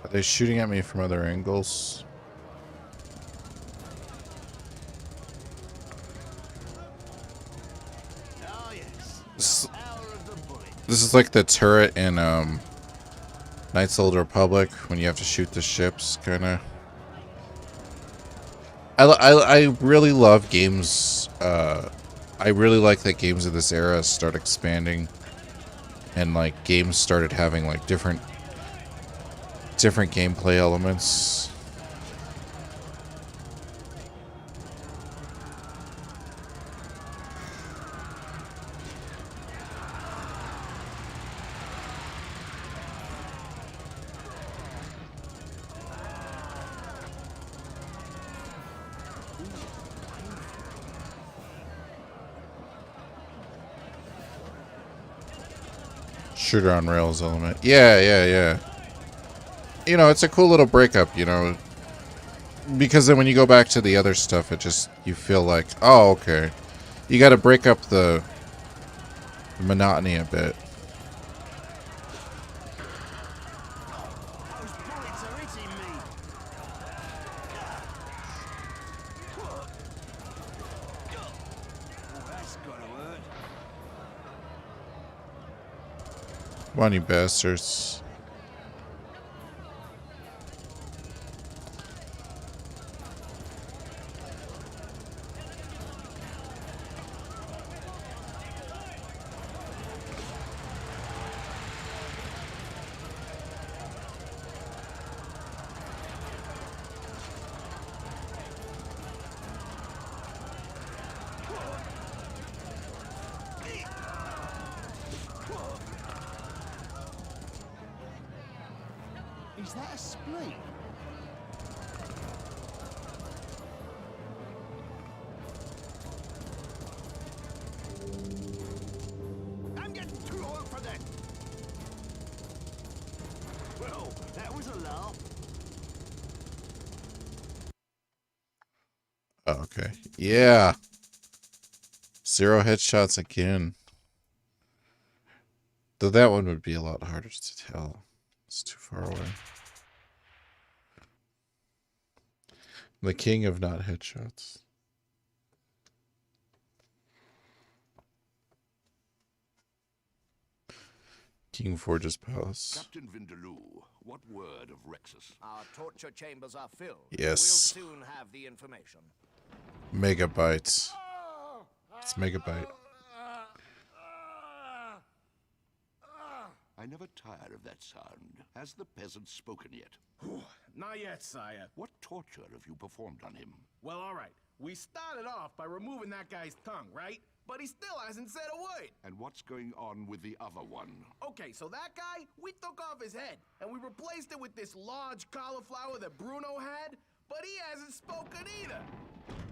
Are they shooting at me from other angles? Oh, yes. This, Power of the bullet. this is like the turret in Knights of the Old Republic when you have to shoot the ships, kind of. I really love games. I really like that games of this era start expanding, and like games started having like different gameplay elements. Shooter on rails element. Yeah. You know, it's a cool little breakup, you know. Because then when you go back to the other stuff, it just, you feel like, oh, okay. You gotta break up the monotony a bit. Those bullets are hitting me. Oh, that's gotta hurt. Come on, you bastards. Is that a spleen? I'm getting too old for that. Well, that was a laugh. Oh, okay. Yeah. 0 headshots again. Though that one would be a lot harder to tell. It's too far away. The king of not headshots. King Forge's Palace. Captain Vindaloo, what word of Rexus? Our torture chambers are filled. Yes. We'll soon have the information. Megabytes. It's megabyte. I never tire of that sound. Has the peasant spoken yet? Not yet, sire. What torture have you performed on him? Well, all right. We started off by removing that guy's tongue, right? But he still hasn't said a word. And what's going on with the other one? Okay, so that guy, we took off his head, and we replaced it with this large cauliflower that Bruno had, but he hasn't spoken either.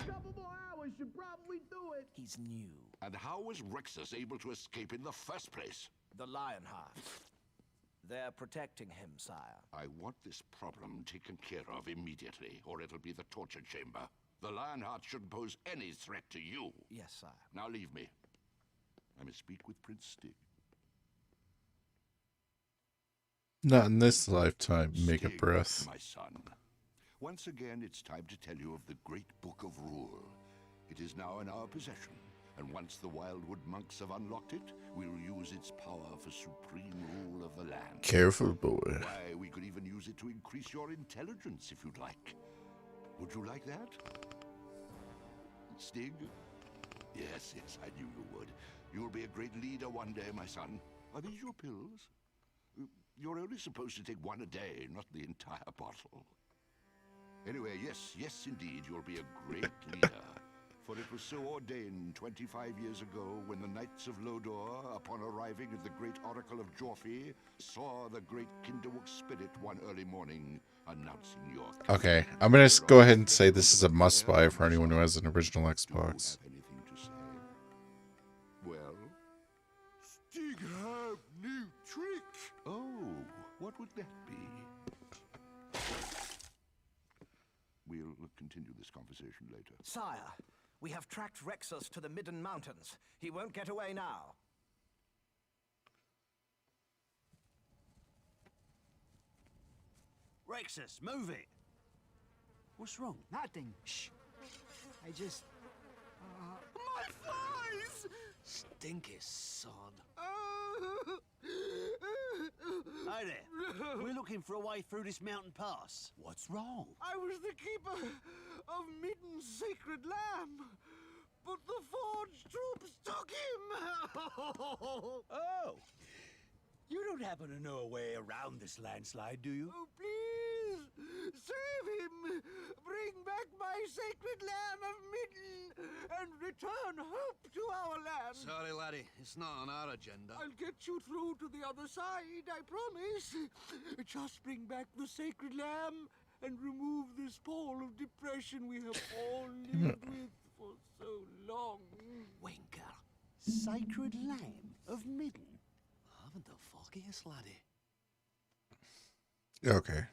Couple more hours should probably do it. He's new. And how was Rexus able to escape in the first place? The Lionheart. They're protecting him, sire. I want this problem taken care of immediately, or it'll be the torture chamber. The Lionheart shouldn't pose any threat to you. Yes, sire. Now leave me. I must speak with Prince Stig. Not in this lifetime, make a Stig, breath. my son. Once again, it's time to tell you of the Great Book of Rule. It is now in our possession, and once the Wildwood monks have unlocked it, we'll use its power for supreme rule of the land. Careful, boy. Why, we could even use it to increase your intelligence if you'd like. Would you like that? Stig? Yes, I knew you would. You'll be a great leader one day, my son. Are these your pills? You're only supposed to take one a day, not the entire bottle. Anyway, yes, indeed, you'll be a great leader. For it was so ordained 25 years ago when the Knights of Lodor, upon arriving at the great Oracle of Jorfi, saw the great Kinderwook spirit one early morning announcing your... Okay, I'm gonna go ahead and say this is a must-buy for anyone who has an original Xbox. Do you have anything to say? Well, Dig have new trick. Oh, what would that be? We'll continue this conversation later. Sire, we have tracked Rexus to the Midden Mountains. He won't get away now. Rexus, move it. What's wrong? Nothing. Shh. I just... My flies! Stinky son. Hi there. We're looking for a way through this mountain pass. What's wrong? I was the keeper of Midden's sacred lamb, but the Forge troops took him. Oh! You don't happen to know a way around this landslide, do you? Oh, please, save him. Bring back my sacred lamb of Midden and return hope to our land. Sorry, laddie. It's not on our agenda. I'll get you through to the other side, I promise. Just bring back the sacred lamb and remove this pole of depression we have all lived with for so long. Winker. Sacred Lamb of Midden. I haven't the foggiest, laddie. Okay.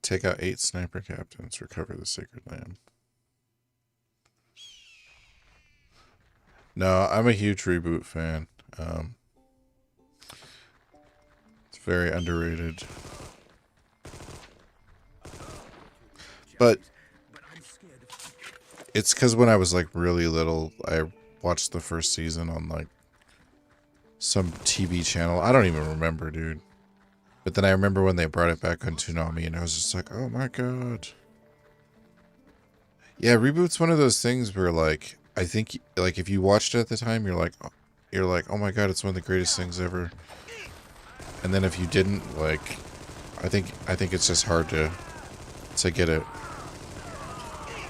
Take out 8 sniper captains. Recover the sacred lamb. No, I'm a huge reboot fan. It's very underrated. But it's because when I was like really little, I watched the first season on like some TV channel. I don't even remember, dude. But then I remember when they brought it back on Toonami, and I was just like, oh my god. Yeah, reboot's one of those things where like, I think like if you watched it at the time, you're like, oh my god, it's one of the greatest things ever. And then if you didn't, like, I think it's just hard to get it.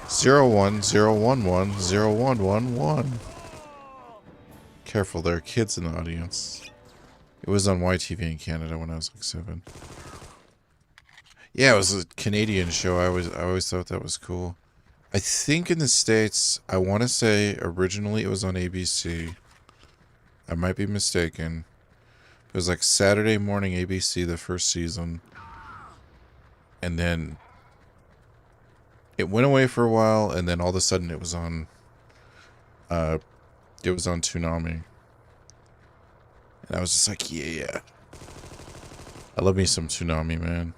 010110111. Careful, there are kids in the audience. It was on YTV in Canada when I was like 7. Yeah, it was a Canadian show. I always thought that was cool. I think in the States, I want to say originally it was on ABC. I might be mistaken. It was like Saturday morning ABC, the first season. And then it went away for a while, and then all of a sudden it was on Toonami. And I was just like, yeah. I love me some Toonami, man.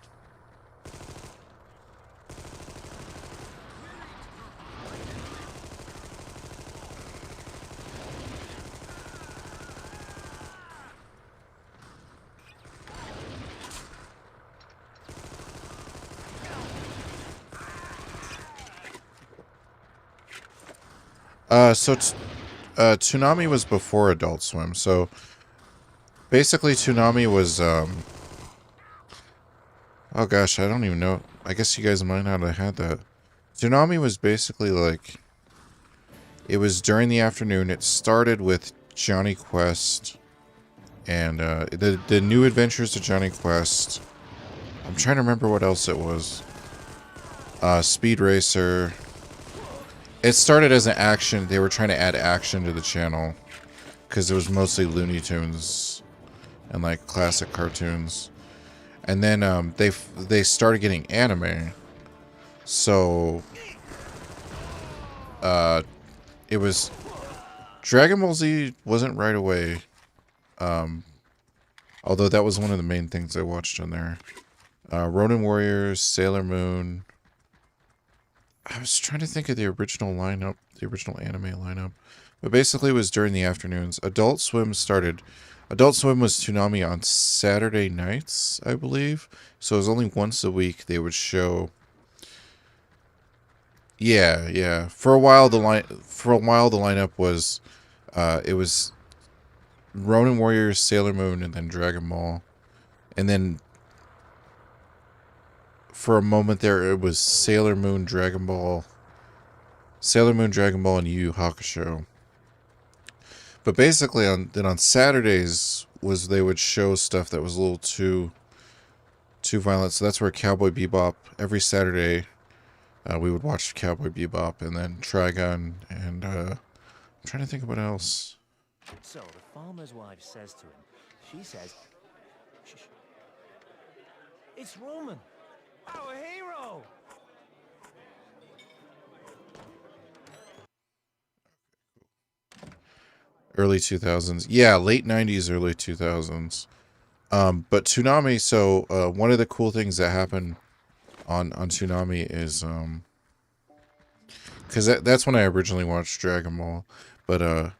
Toonami was before Adult Swim, so basically Toonami was, oh gosh, I don't even know. I guess you guys might not have had that. Toonami was basically like, it was during the afternoon. It started with Johnny Quest and the new adventures of Johnny Quest. I'm trying to remember what else it was. Speed Racer. It started as an action. They were trying to add action to the channel because it was mostly Looney Tunes and like classic cartoons. And then they started getting anime. So it was Dragon Ball Z wasn't right away. Although that was one of the main things I watched on there. Ronin Warriors, Sailor Moon. I was trying to think of the original lineup, the original anime lineup. But basically it was during the afternoons. Adult Swim was Toonami on Saturday nights, I believe. So it was only once a week they would show. Yeah. For a while the lineup was it was Ronin Warriors, Sailor Moon, and then Dragon Ball. And then for a moment there, it was Sailor Moon, Dragon Ball, and Yu Yu Hakusho. But basically, on Saturdays they would show stuff that was a little too violent. So that's where Cowboy Bebop, every Saturday, we would watch Cowboy Bebop, and then Trigun, and I'm trying to think of what else. So the farmer's wife says to him, she says, shh, shh. It's Roman, our hero! Early 2000s. Yeah, late 90s, early 2000s. But Toonami, so one of the cool things that happened on Toonami is because that's when I originally watched Dragon Ball. But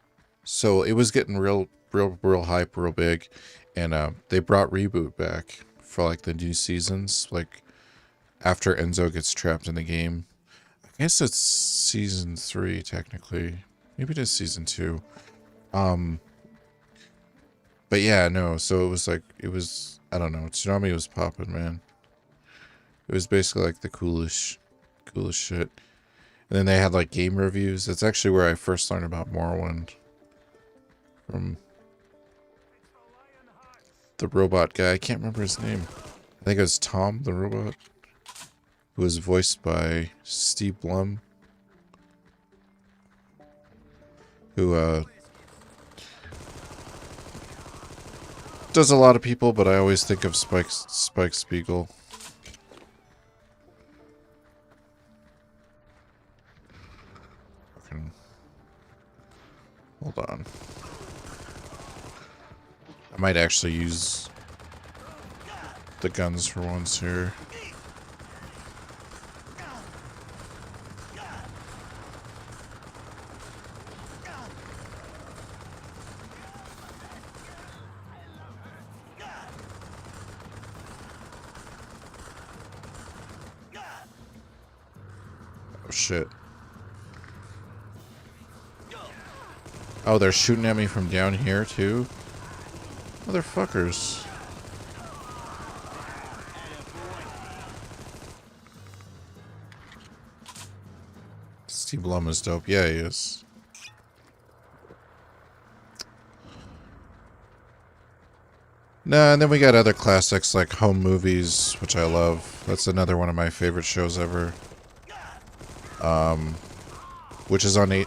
so it was getting real hype, real big, and they brought Reboot back for like the new seasons, like after Enzo gets trapped in the game. I guess it's season 3 technically. Maybe it is season 2. But yeah, no, so it was like, it was, I don't know, Tsunami was popping, man. It was basically like the coolest shit. And then they had like game reviews. That's actually where I first learned about Morrowind. From the robot guy. I can't remember his name. I think it was Tom, the robot. Who was voiced by Steve Blum. Who, does a lot of people, but I always think of Spike Spiegel. Okay. Hold on. I might actually use the guns for once here. Oh shit. Oh, they're shooting at me from down here too? Motherfuckers. Steve Blum is dope. Yeah, he is. Nah, and then we got other classics like Home Movies, which I love. That's another one of my favorite shows ever. Which is on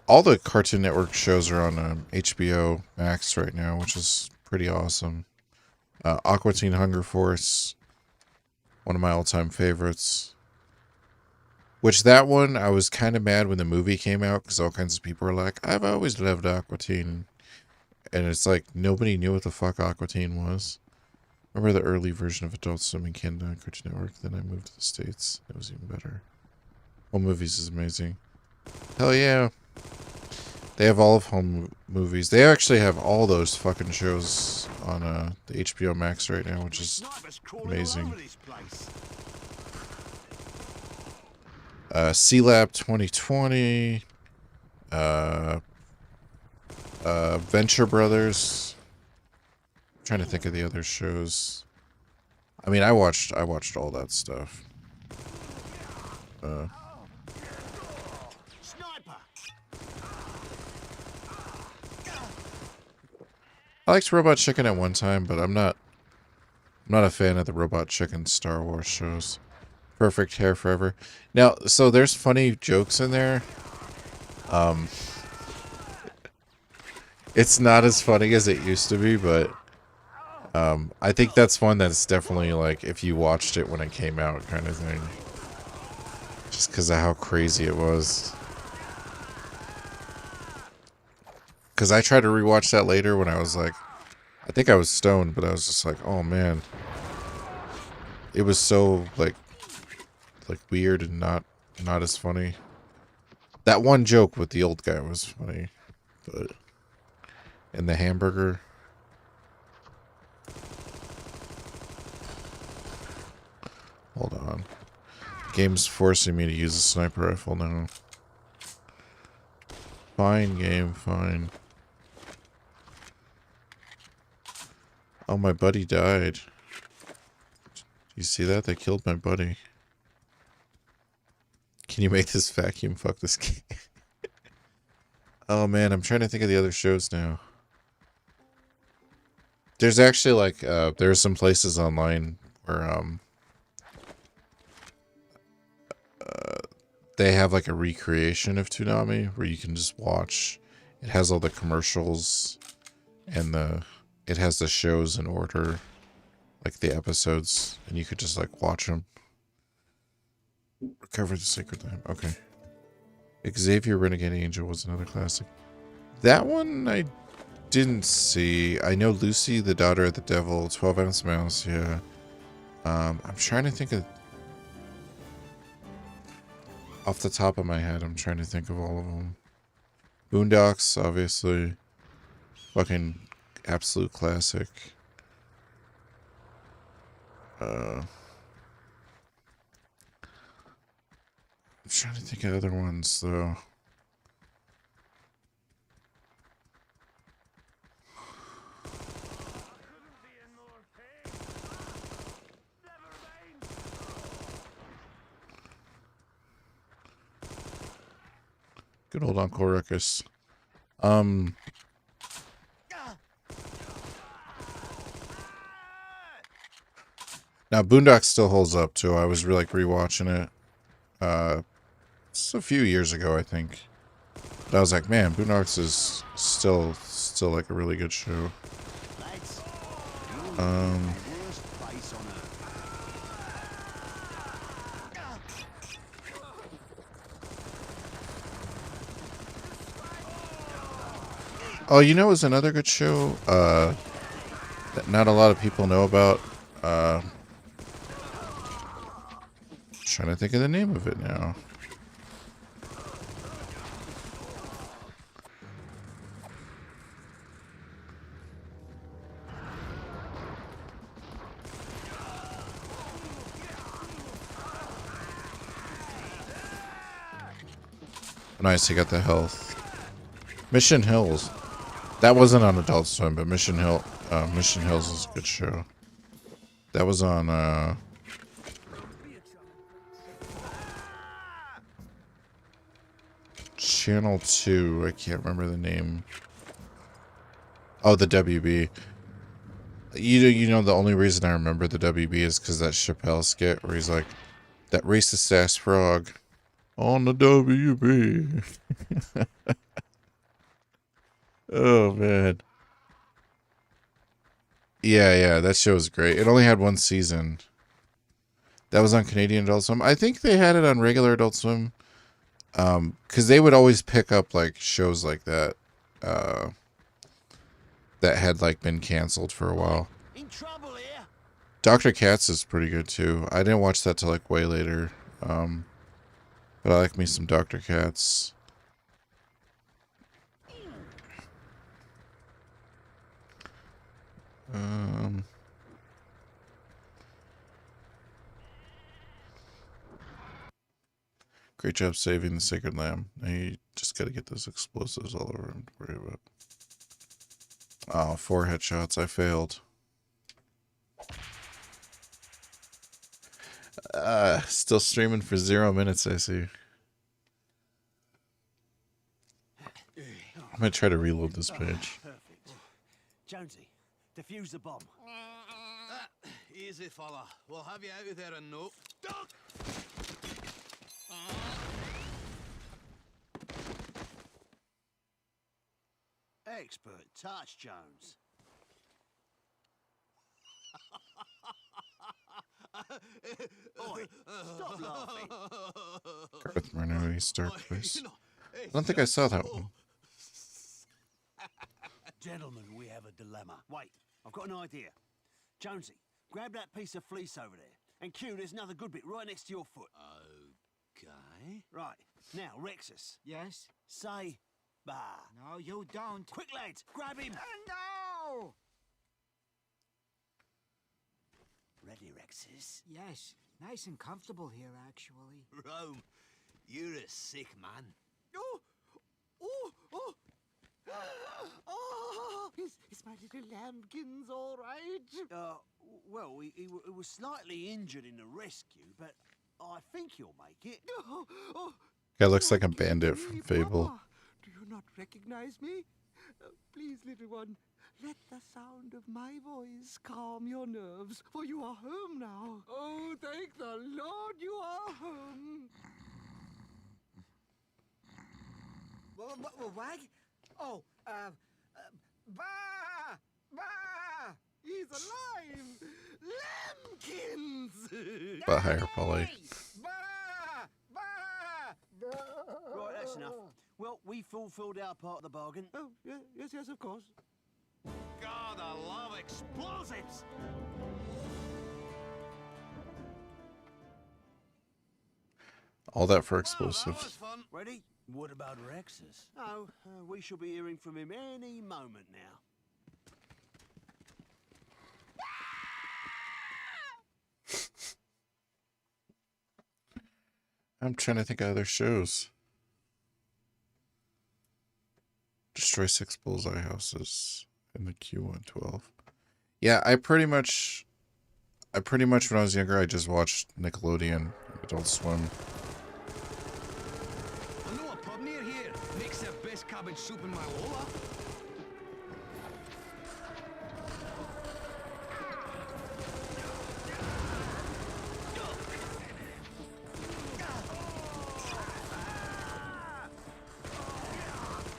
all the Cartoon Network shows are on HBO Max right now, which is pretty awesome. Aqua Teen Hunger Force, one of my all-time favorites. Which that one, I was kind of mad when the movie came out because all kinds of people were like, I've always loved Aqua Teen. And it's like, nobody knew what the fuck Aqua Teen was. Remember the early version of Adult Swim in Canada on Cartoon Network? Then I moved to the States. It was even better. Home Movies is amazing. Hell yeah. They have all of Home Movies. They actually have all those fucking shows on the HBO Max right now, which is amazing. C-Lab 2020. Venture Brothers. I'm trying to think of the other shows. I mean, I watched all that stuff. I liked Robot Chicken at one time, but I'm not a fan of the Robot Chicken Star Wars shows. Perfect Hair Forever. Now, so there's funny jokes in there. It's not as funny as it used to be, but I think that's one that's definitely like if you watched it when it came out kind of thing. Just because of how crazy it was. Because I tried to rewatch that later when I was like, I think I was stoned, but I was just like, oh man. It was so like weird and not as funny. That one joke with the old guy was funny, but and the hamburger. Hold on. Game's forcing me to use a sniper rifle now. Fine, game, fine. Oh, my buddy died. You see that? They killed my buddy. Can you make this vacuum fuck this game? Oh man, I'm trying to think of the other shows now. There's actually like, there's some places online where, they have like a recreation of Toonami where you can just watch It has all the commercials and it has the shows in order, like the episodes, and you could just like watch them. Recover the Sacred Lamb. Okay. Xavier Renegade Angel was another classic. That one I didn't see. I know Lucy, the Daughter of the Devil, 12-ounce mouse. Yeah. I'm trying to think of. Off the top of my head, I'm trying to think of all of them. Boondocks, obviously. Fucking absolute classic. I'm trying to think of other ones, though. Good old Uncle Ruckus. Now Boondocks still holds up too. I was like rewatching it. It's a few years ago, I think. But I was like, man, Boondocks is still like a really good show. Oh, you know, it was another good show that not a lot of people know about. Trying to think of the name of it now. Nice, he got the health. Mission Hills. That wasn't on Adult Swim, but Mission Hills is a good show. That was on Channel 2. I can't remember the name. Oh, the WB. You know the only reason I remember the WB is because that Chappelle skit where he's like, that racist ass frog on the WB. Oh man. Yeah, that show was great. It only had one season. That was on Canadian Adult Swim. I think they had it on regular Adult Swim. Because they would always pick up like shows like that. That had like been canceled for a while. In trouble here. Dr. Katz is pretty good too. I didn't watch that till like way later. But I like me some Dr. Katz. Great job saving the Sacred Lamb. Now you just gotta get those explosives all over him to worry about. Oh, 4 headshots. I failed. Still streaming for 0 minutes, I see. I'm gonna try to reload this page. Perfect. Jonesy, defuse the bomb. Easy, fella. We'll have you out of there in no. Duck! Expert touch, Jones. Oi, stop laughing. Garth Marino, Stark Place. I don't think I saw that one. Gentlemen, we have a dilemma. Wait, I've got an idea. Jonesy, grab that piece of fleece over there. And Q, there's another good bit right next to your foot. Okay. Right, now, Rexus, Yes? say, bah. No, you don't. Quick, lads, grab him. No! Ready, Rexus? Yes, nice and comfortable here, actually. Rome, you're a sick man. Oh! Is my little lambkins all right? Well, he was slightly injured in the rescue, but I think he'll make it. Guy looks like a bandit from Fable. Papa, do you not recognize me? Please, little one, let the sound of my voice calm your nerves, for you are home now. Oh, thank the Lord you are home. Wag? Oh, bah! Bah! He's alive! Lambkins! But higher poly. Bah! Bah! Right, that's enough. Well, we fulfilled our part of the bargain. Oh, yeah, yes, of course. God, I love explosives! All that for Well, that was explosives. fun. Ready? What about Rex's? Oh, we shall be hearing from him any moment now. I'm trying to think of other shows. Destroy 6 bullseye houses in the Q112. Yeah, I pretty much when I was younger, I just watched Nickelodeon, Adult Swim. I know a pub near here. Makes the best cabbage soup in my Lola.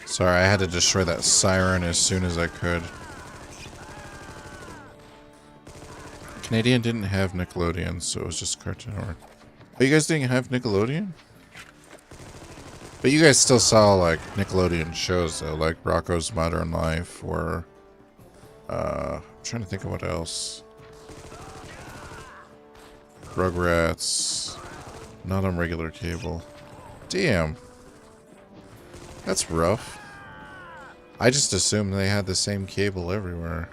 Sorry, I had to destroy that siren as soon as I could. Canadian didn't have Nickelodeon, so it was just Cartoon Network. Oh, you guys didn't have Nickelodeon? But you guys still saw, like, Nickelodeon shows, though, like Rocko's Modern Life, or, I'm trying to think of what else. Rugrats. Not on regular cable. Damn. That's rough. I just assumed they had the same cable everywhere.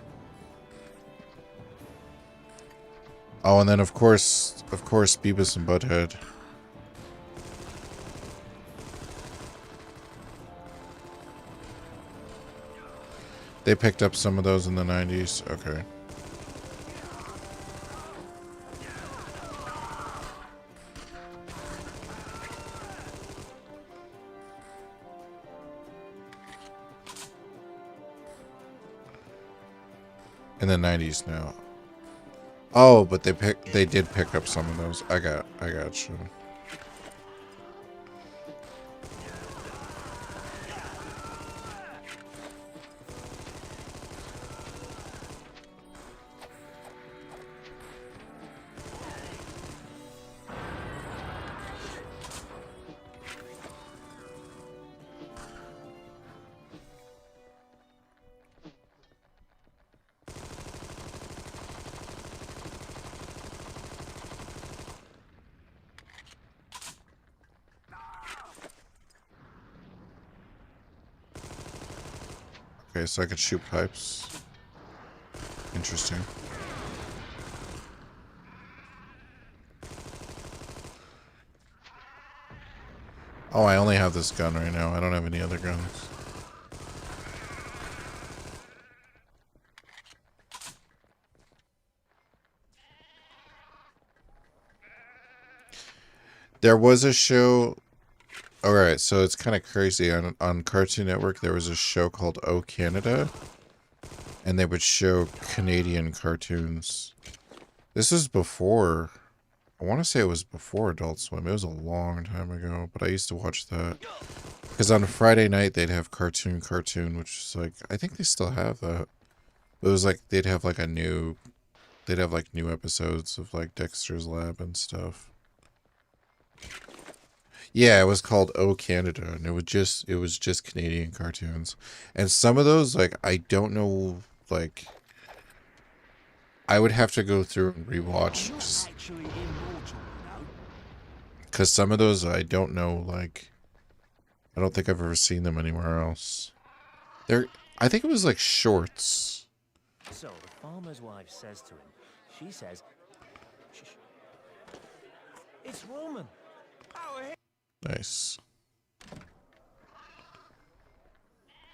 Oh, and then of course, Beavis and Butthead. They picked up some of those in the 90s. Okay. In the 90s now. Oh, but they did pick up some of those. I got you. Okay, so I could shoot pipes. Interesting. Oh, I only have this gun right now. I don't have any other guns. There was a show... Alright, so it's kind of crazy. On Cartoon Network, there was a show called Oh Canada. And they would show Canadian cartoons. This is before... I want to say it was before Adult Swim. It was a long time ago, but I used to watch that. Because on Friday night, they'd have Cartoon, which is like... I think they still have that. It was like, they'd have like new episodes of like Dexter's Lab and stuff. Yeah, it was called Oh Canada, and it was just Canadian cartoons. And some of those, like, I don't know, like, I would have to go through and rewatch, because some of those I don't know, like, I don't think I've ever seen them anywhere else. I think it was like shorts. So the farmer's wife says to him, she says, shh, it's Roman. Nice.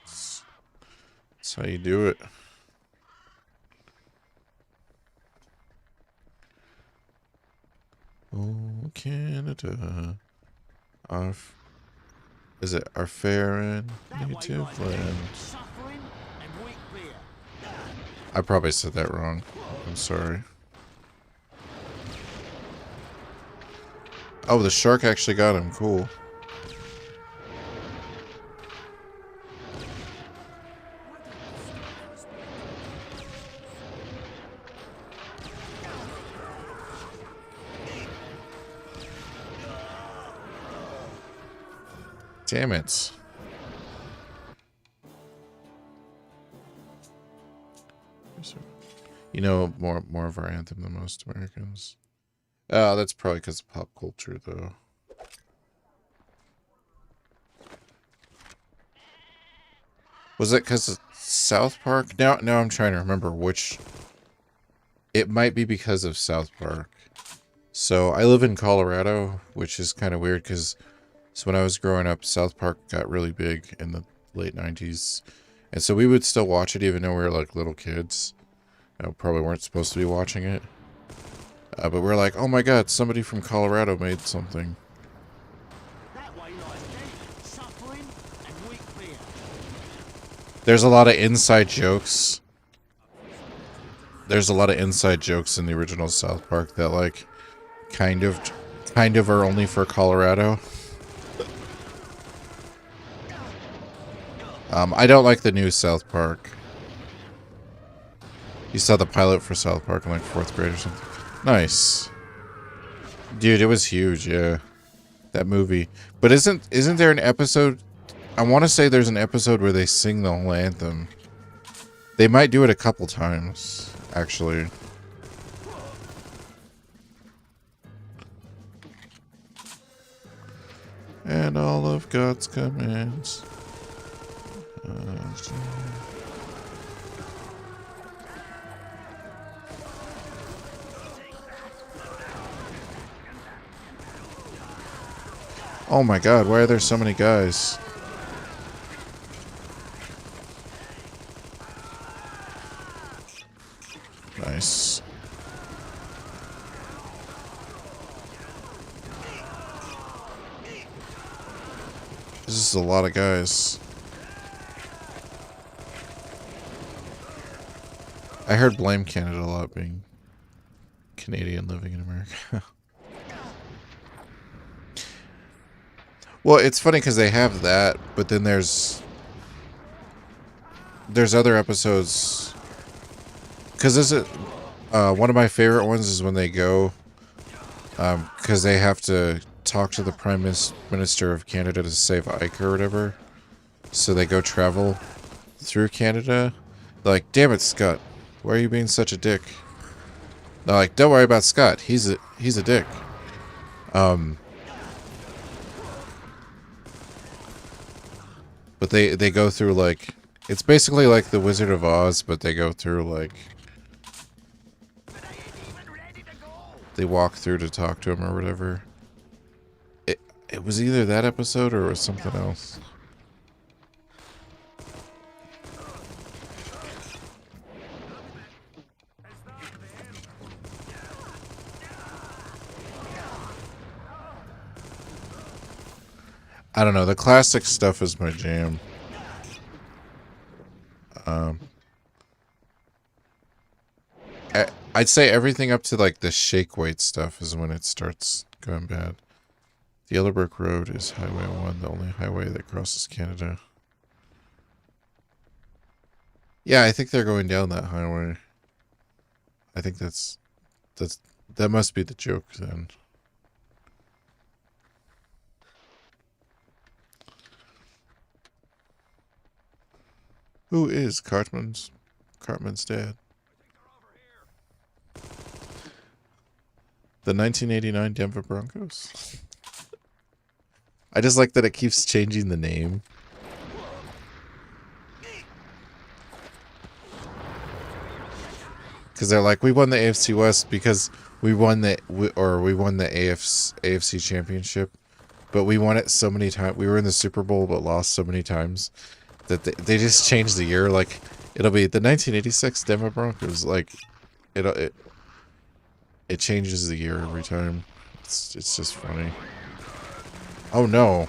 That's how you do it. Oh, Canada. Is it our fair and native land? I probably said that wrong. I'm sorry. Oh, the shark actually got him. Cool. Damn it. You know more of our anthem than most Americans. Oh, that's probably because of pop culture, though. Was it because of South Park? Now I'm trying to remember which. It might be because of South Park. So I live in Colorado, which is kind of weird because when I was growing up, South Park got really big in the late 90s. And so we would still watch it even though we were like little kids. Probably weren't supposed to be watching it. But we're like, oh my god, somebody from Colorado made something. There's a lot of inside jokes. There's a lot of inside jokes in the original South Park that like kind of are only for Colorado. I don't like the new South Park. You saw the pilot for South Park in like 4th grade or something. Nice. Dude, it was huge, yeah. That movie. But isn't there an episode? I want to say there's an episode where they sing the whole anthem. They might do it a couple times, actually. And all of God's commands. Oh my god, why are there so many guys? Nice. This is a lot of guys. I heard blame Canada a lot, being Canadian living in America. Well, it's funny because they have that, but then there's other episodes. Because this is one of my favorite ones is when they go, because they have to talk to the Prime Minister of Canada to save Ike or whatever. So they go travel through Canada. They're like, damn it, Scott, why are you being such a dick? They're like, don't worry about Scott, he's a dick. But they go through like, it's basically like the Wizard of Oz, but they go through like, they walk through to talk to him or whatever. It was either that episode or it was something else. I don't know, the classic stuff is my jam. I'd say everything up to like the shake weight stuff is when it starts going bad. The Yellow Brick Road is Highway 1, the only highway that crosses Canada. Yeah, I think they're going down that highway. I think that must be the joke then. Who is Cartman's dad? The 1989 Denver Broncos? I just like that it keeps changing the name. Because they're like, we won the AFC West because we won the AFC Championship, but we won it so many times. We were in the Super Bowl but lost so many times that they just changed the year. Like, it'll be the 1986 Denver Broncos. Like, it changes the year every time. It's just funny. Oh no.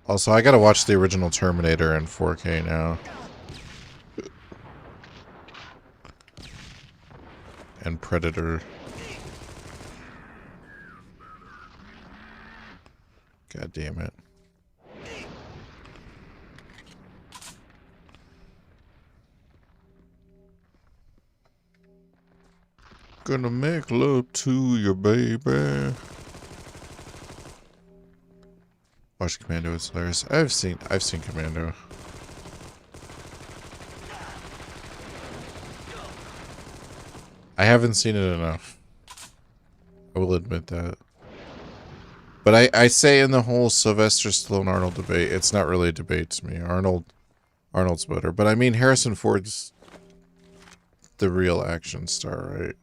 Also, I gotta watch the original Terminator in 4K now. And Predator. God damn it. Gonna make love to your baby. Watch Commando, it's hilarious. I've seen Commando. I haven't seen it enough. I will admit that. But I say in the whole Sylvester Stallone Arnold debate, it's not really a debate to me. Arnold's better. But I mean Harrison Ford's the real action star, right?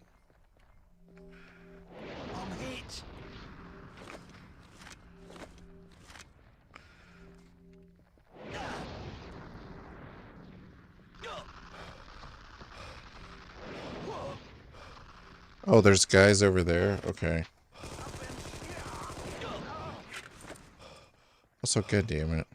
Oh, there's guys over there? Okay. Also, god damn it.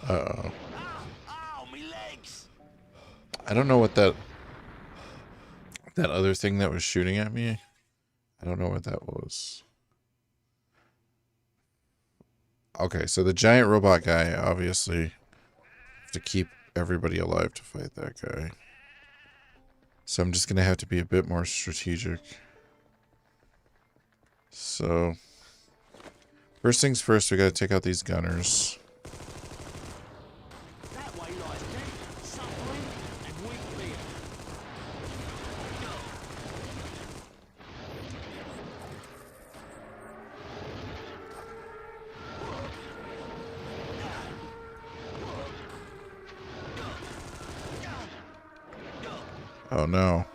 Uh-oh. I don't know what that other thing that was shooting at me. I don't know what that was. Okay, so the giant robot guy, obviously, have to keep everybody alive to fight that guy. So I'm just gonna have to be a bit more strategic. So, first things first, we gotta take out these gunners. Oh no.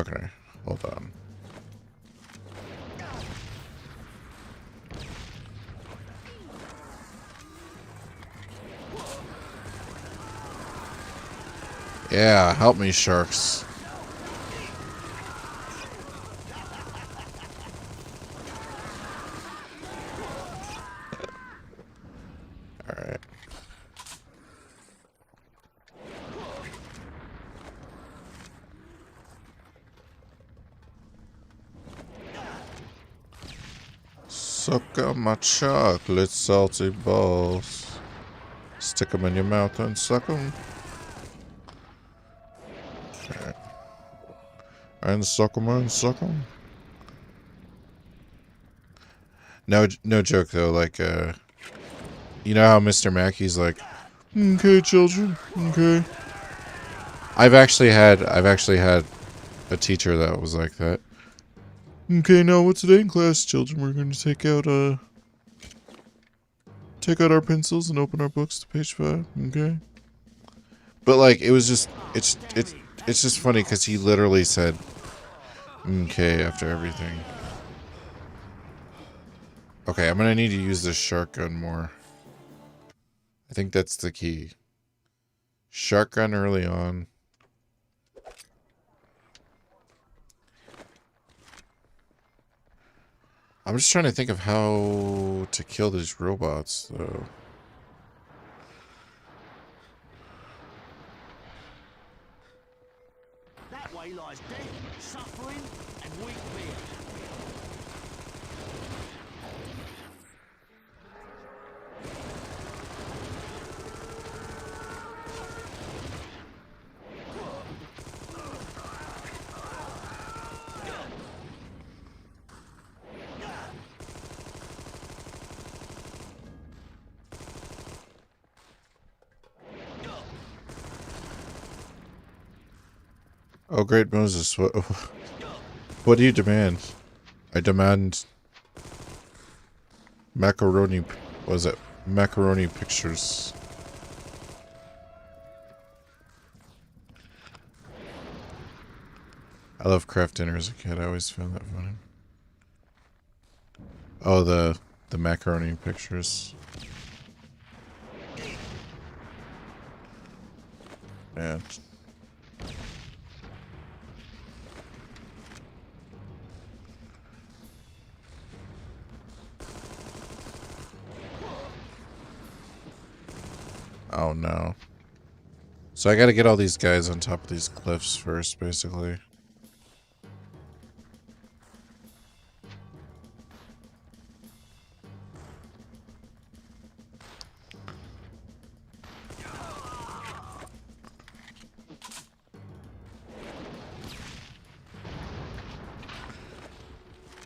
Okay, hold on. Yeah, help me, sharks. Alright. Suck on my chocolate salty balls. Stick them in your mouth and suck them. Okay. And suck them and suck them. No joke though, like, you know how Mr. Mackey's like, okay, children, okay. I've actually had a teacher that was like that. Okay, now what's today in class, children? We're going to take out our pencils and open our books to page 5, okay? But like, it was just, it's just funny because he literally said, okay, after everything. Okay, I'm gonna need to use this shark gun more. I think that's the key. Shark gun early on. I'm just trying to think of how to kill these robots, though. That way lies death, suffering, and weak fear. Oh, great Moses, what do you demand? I demand macaroni, what is it? Macaroni pictures. I love craft dinner as a kid. I always found that funny. Oh, the macaroni pictures. Man. Oh no. So I gotta get all these guys on top of these cliffs first, basically.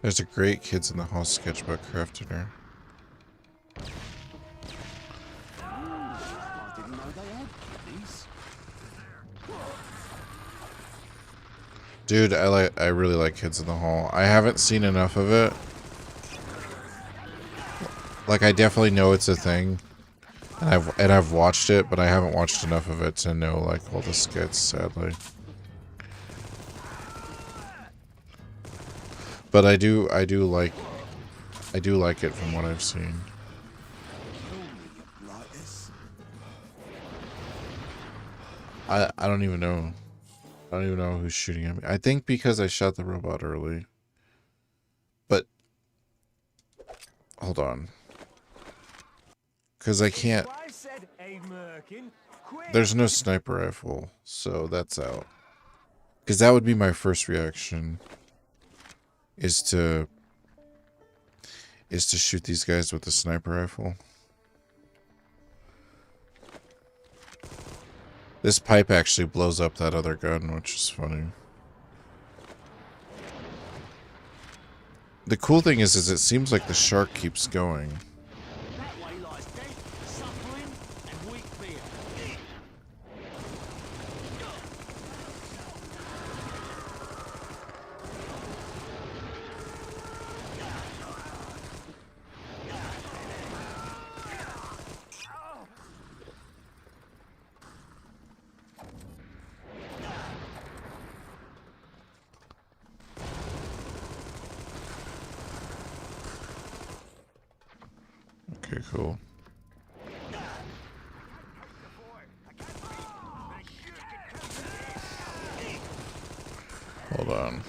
There's a great Kids in the Hall sketch about crafting her. I didn't know they had these. Dude, I really like Kids in the Hall. I haven't seen enough of it. Like, I definitely know it's a thing. And I've watched it, but I haven't watched enough of it to know like all the skits, sadly. But I do like it from what I've seen. I don't even know. I don't even know who's shooting at me. I think because I shot the robot early. But hold on. Because I can't. There's no sniper rifle, so that's out. Because that would be my first reaction. Is to shoot these guys with a sniper rifle. This pipe actually blows up that other gun, which is funny. The cool thing is it seems like the shark keeps going. That way lies death, suffering, and weak fear. Okay, cool. Hold on.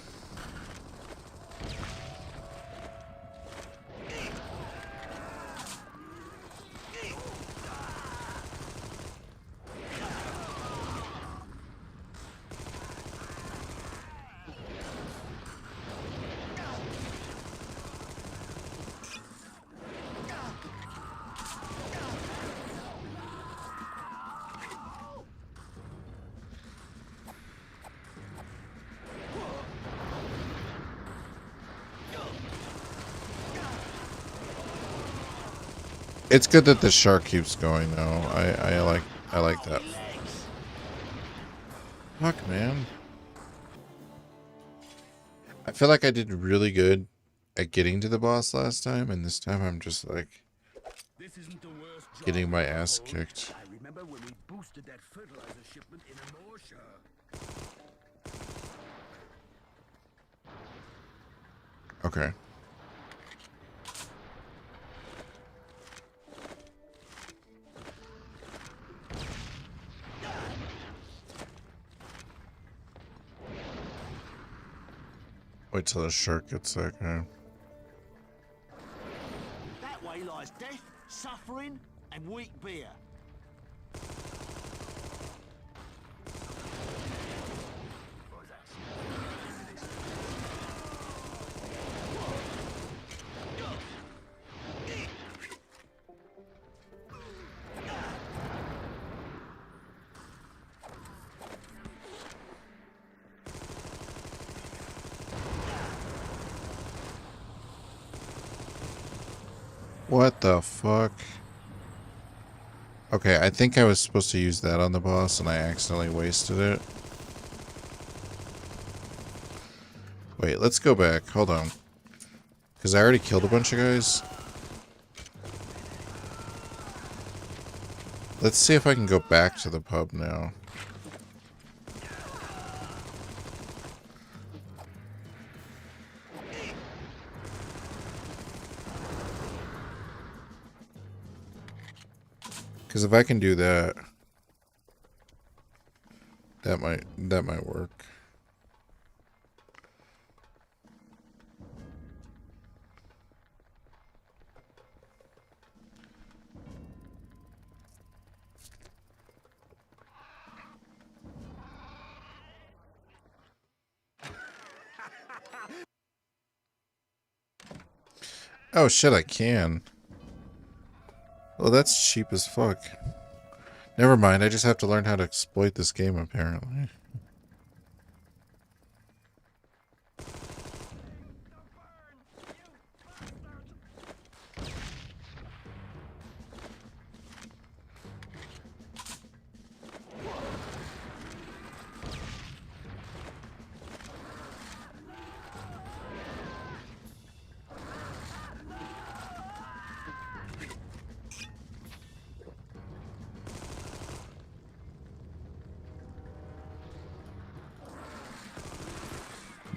It's good that the shark keeps going though. I like that. Fuck, man. I feel like I did really good at getting to the boss last time, and this time I'm just like getting my ass kicked. I remember when we boosted that fertilizer shipment in a Morsha. Okay. Wait till the shark gets that guy. That way lies death, suffering, and weak beer. What the fuck? Okay, I think I was supposed to use that on the boss and I accidentally wasted it. Wait, let's go back. Hold on. Because I already killed a bunch of guys. Let's see if I can go back to the pub now. Because if I can do that... That might work. Oh shit, I can. Well, that's cheap as fuck. Never mind, I just have to learn how to exploit this game, apparently.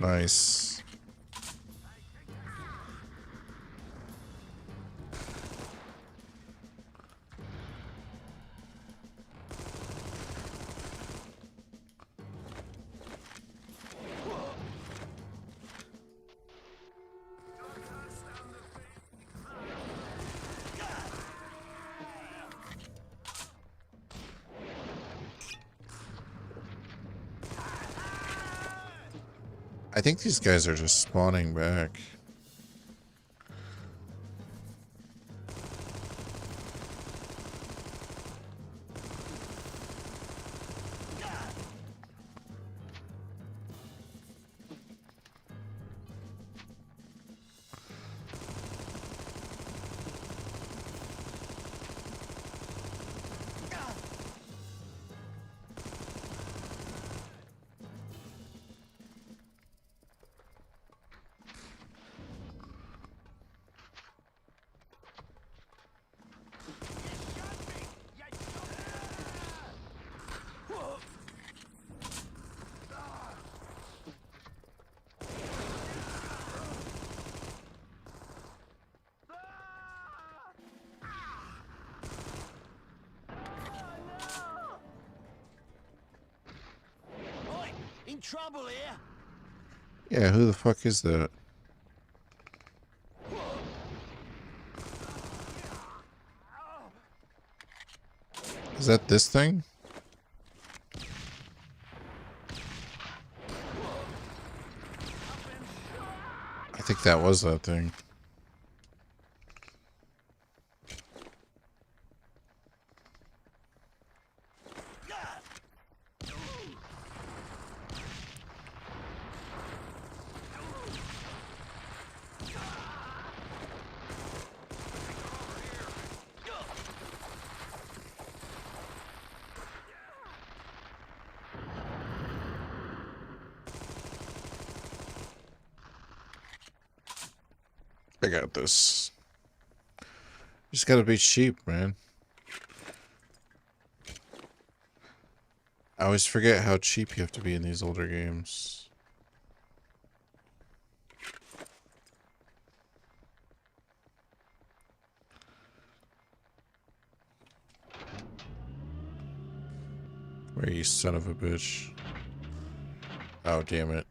Nice. I think these guys are just spawning back. In trouble here? Yeah, who the fuck is that? Is that this thing? I think that was that thing. I got this. Just gotta be cheap, man. I always forget how cheap you have to be in these older games. Where are you, son of a bitch? Oh, damn it.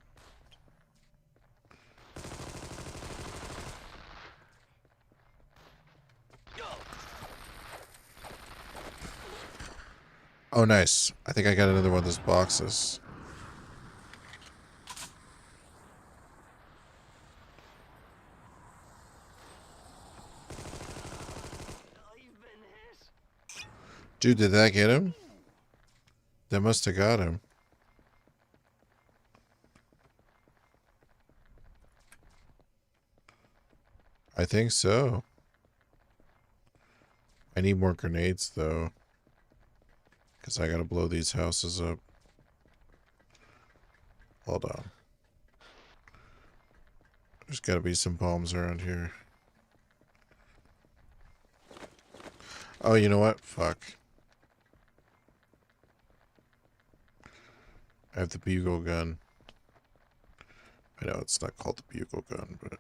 Oh, nice. I think I got another one of those boxes. Dude, did that get him? That must have got him. I think so. I need more grenades, though. Because I gotta blow these houses up. Hold on. There's gotta be some bombs around here. Oh, you know what? Fuck. I have the bugle gun. I know it's not called the bugle gun, but...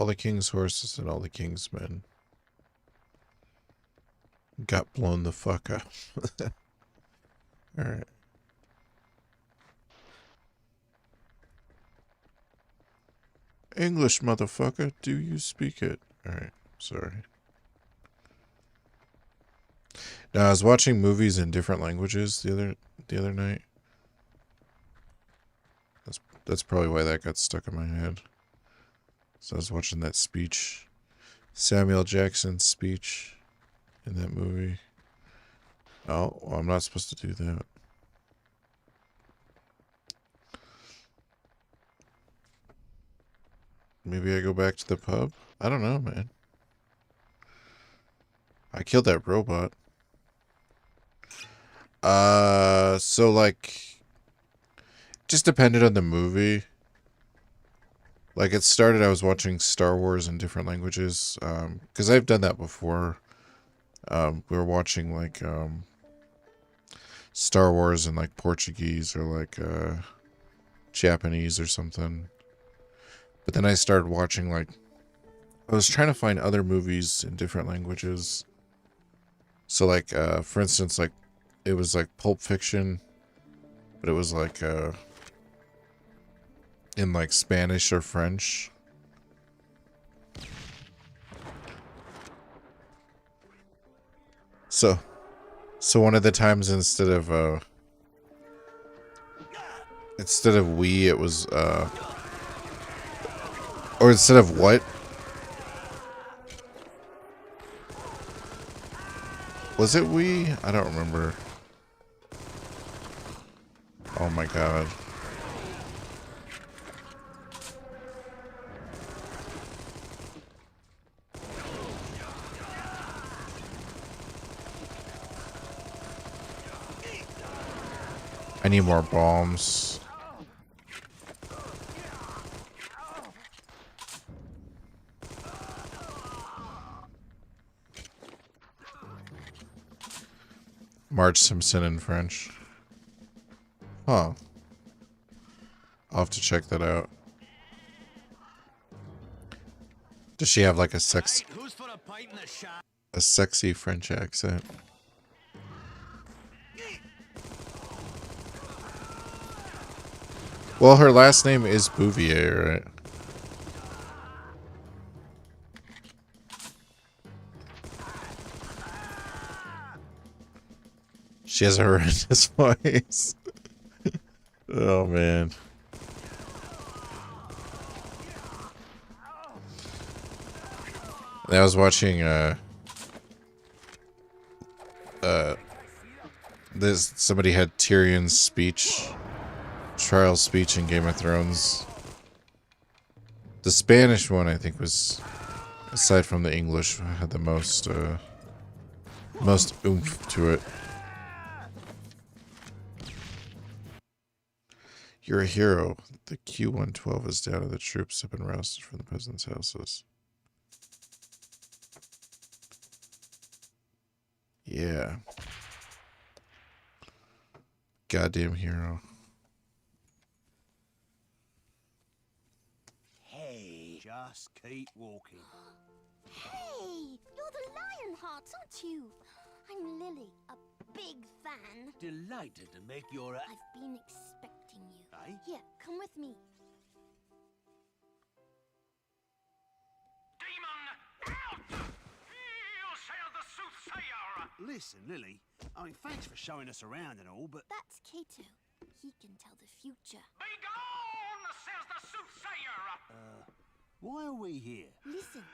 All the king's horses and all the king's men got blown the fuck up. Alright. English, motherfucker. Do you speak it? Alright, sorry. Now, I was watching movies in different languages the other night. That's probably why that got stuck in my head. So I was watching that speech. Samuel Jackson's speech in that movie. Oh, well, I'm not supposed to do that. Maybe I go back to the pub? I don't know, man. I killed that robot. So like, just depended on the movie. Like it started, I was watching Star Wars in different languages, because I've done that before. We were watching like Star Wars in like Portuguese or like Japanese or something. But then I started watching like, I was trying to find other movies in different languages. So like, for instance, like it was like Pulp Fiction, but it was like in like Spanish or French. So one of the times instead of we, it was or instead of what? Was it we? I don't remember. Oh my god. I need more bombs. Marge Simpson in French. Huh. I'll have to check that out. Does she have like a sexy French accent? Well, her last name is Bouvier, right? She has a horrendous voice. Oh, man. I was watching, somebody had Tyrion's speech, trial speech in Game of Thrones. The Spanish one, I think, was, aside from the English, had the most oomph to it. You're a hero. The Q-112 is down and the troops have been rousted from the peasants' houses. Yeah. Goddamn hero. Hey, just keep walking. Hey, you're the Lionhearts, aren't you? I'm Lily, a big fan. Delighted to make your... I've been expecting you. Eh? Here, come with me. Demon, out! You sail the soothsayer! Listen, Lily, I mean, thanks for showing us around and all, but... That's Kato. He can tell the future. Be gone, says the soothsayer! Why are we here? Listen.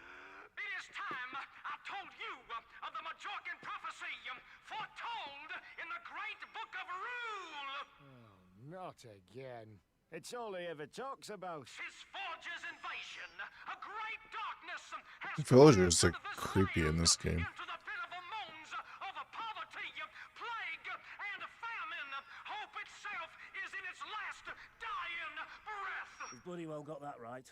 It is time I told you of the Majorcan prophecy foretold in the great book of Rule. Oh, not again. It's all he ever talks about. His forge's invasion, a great darkness has The villagers are creepy in this game. into the pitiful moans of poverty, plague, and famine. Hope itself is in its last dying breath. You've bloody well got that right.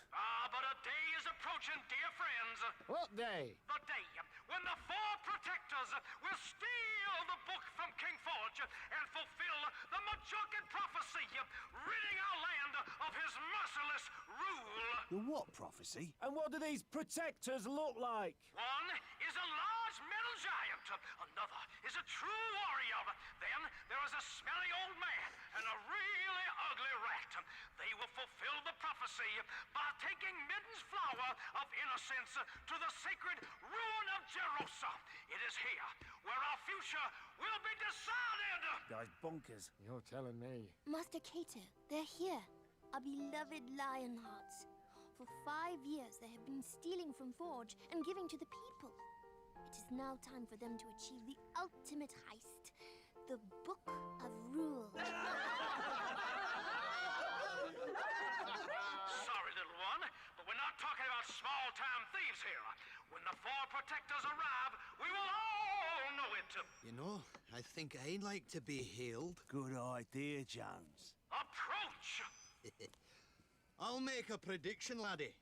But a day is approaching, dear friends. What day? The day when the four protectors will steal the book from King Forge and fulfill the Majorcan prophecy, ridding our land of his merciless rule. The what prophecy? And what do these protectors look like? One is a large metal giant, another is a true warrior. Then there is a smelly old man and a really ugly rat. They will fulfill the prophecy by taking Midden's flower of innocence to the sacred ruin of Jerusalem. It is here where our future will be decided. Guy's bonkers. You're telling me. Master Cato, they're here. Our beloved Lionhearts. For 5 years they have been stealing from Forge and giving to the people. It is now time for them to achieve the ultimate heist. The Book of Rule. Sorry, little one, but we're not talking about small-time thieves here. When the four protectors arrive, we will all know it. You know, I think I'd like to be healed. Good idea, Jones. Approach! I'll make a prediction, laddie.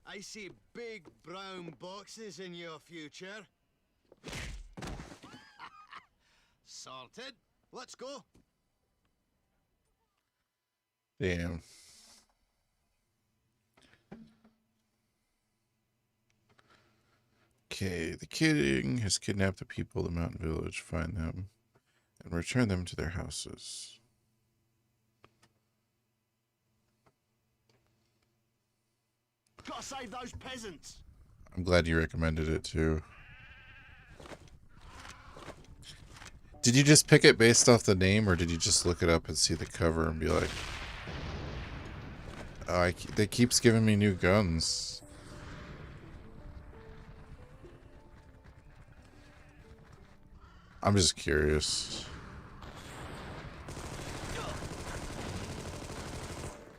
I see big brown boxes in your future. Sorted. Let's go. Damn. Okay, the king has kidnapped the people of the mountain village. Find them and return them to their houses. Gotta save those peasants. I'm glad you recommended it too. Did you just pick it based off the name, or did you just look it up and see the cover and be like, oh, they keeps giving me new guns. I'm just curious.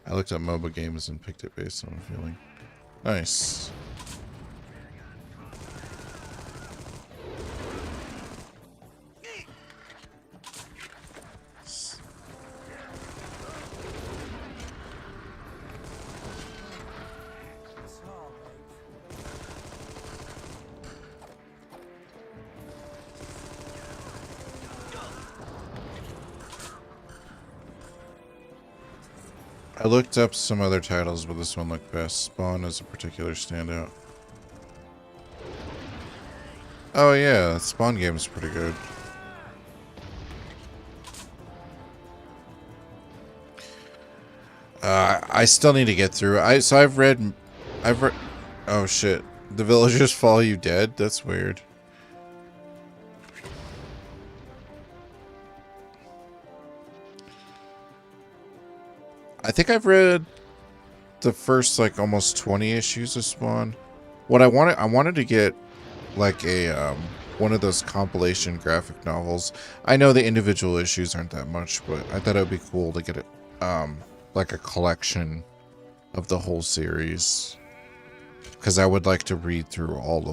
I looked up MOBA games and picked it based on a feeling. Nice. I looked up some other titles, but this one looked best. Spawn is a particular standout. Oh yeah, Spawn game is pretty good. I still need to get through. I've read. Oh shit! The villagers follow you dead. That's weird. I think I've read the first like almost 20 issues of Spawn. What I wanted to get like a one of those compilation graphic novels. I know the individual issues aren't that much, but I thought it would be cool to get it like a collection of the whole series, because I would like to read through all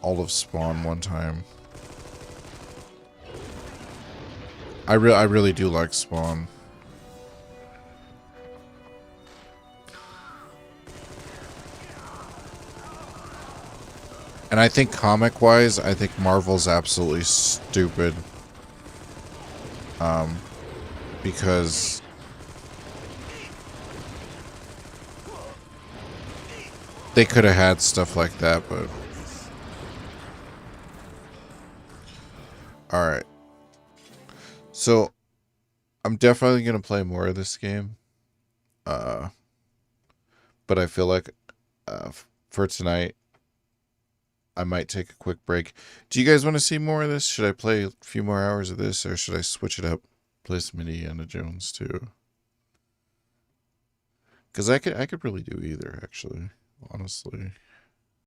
of Spawn one time. I really do like Spawn. And I think comic-wise, I think Marvel's absolutely stupid. Because they could have had stuff like that, but... Alright. So, I'm definitely going to play more of this game. But I feel like for tonight, I might take a quick break. Do you guys want to see more of this? Should I play a few more hours of this, or should I switch it up? Play some Indiana Jones too. Because I could really do either, actually, honestly.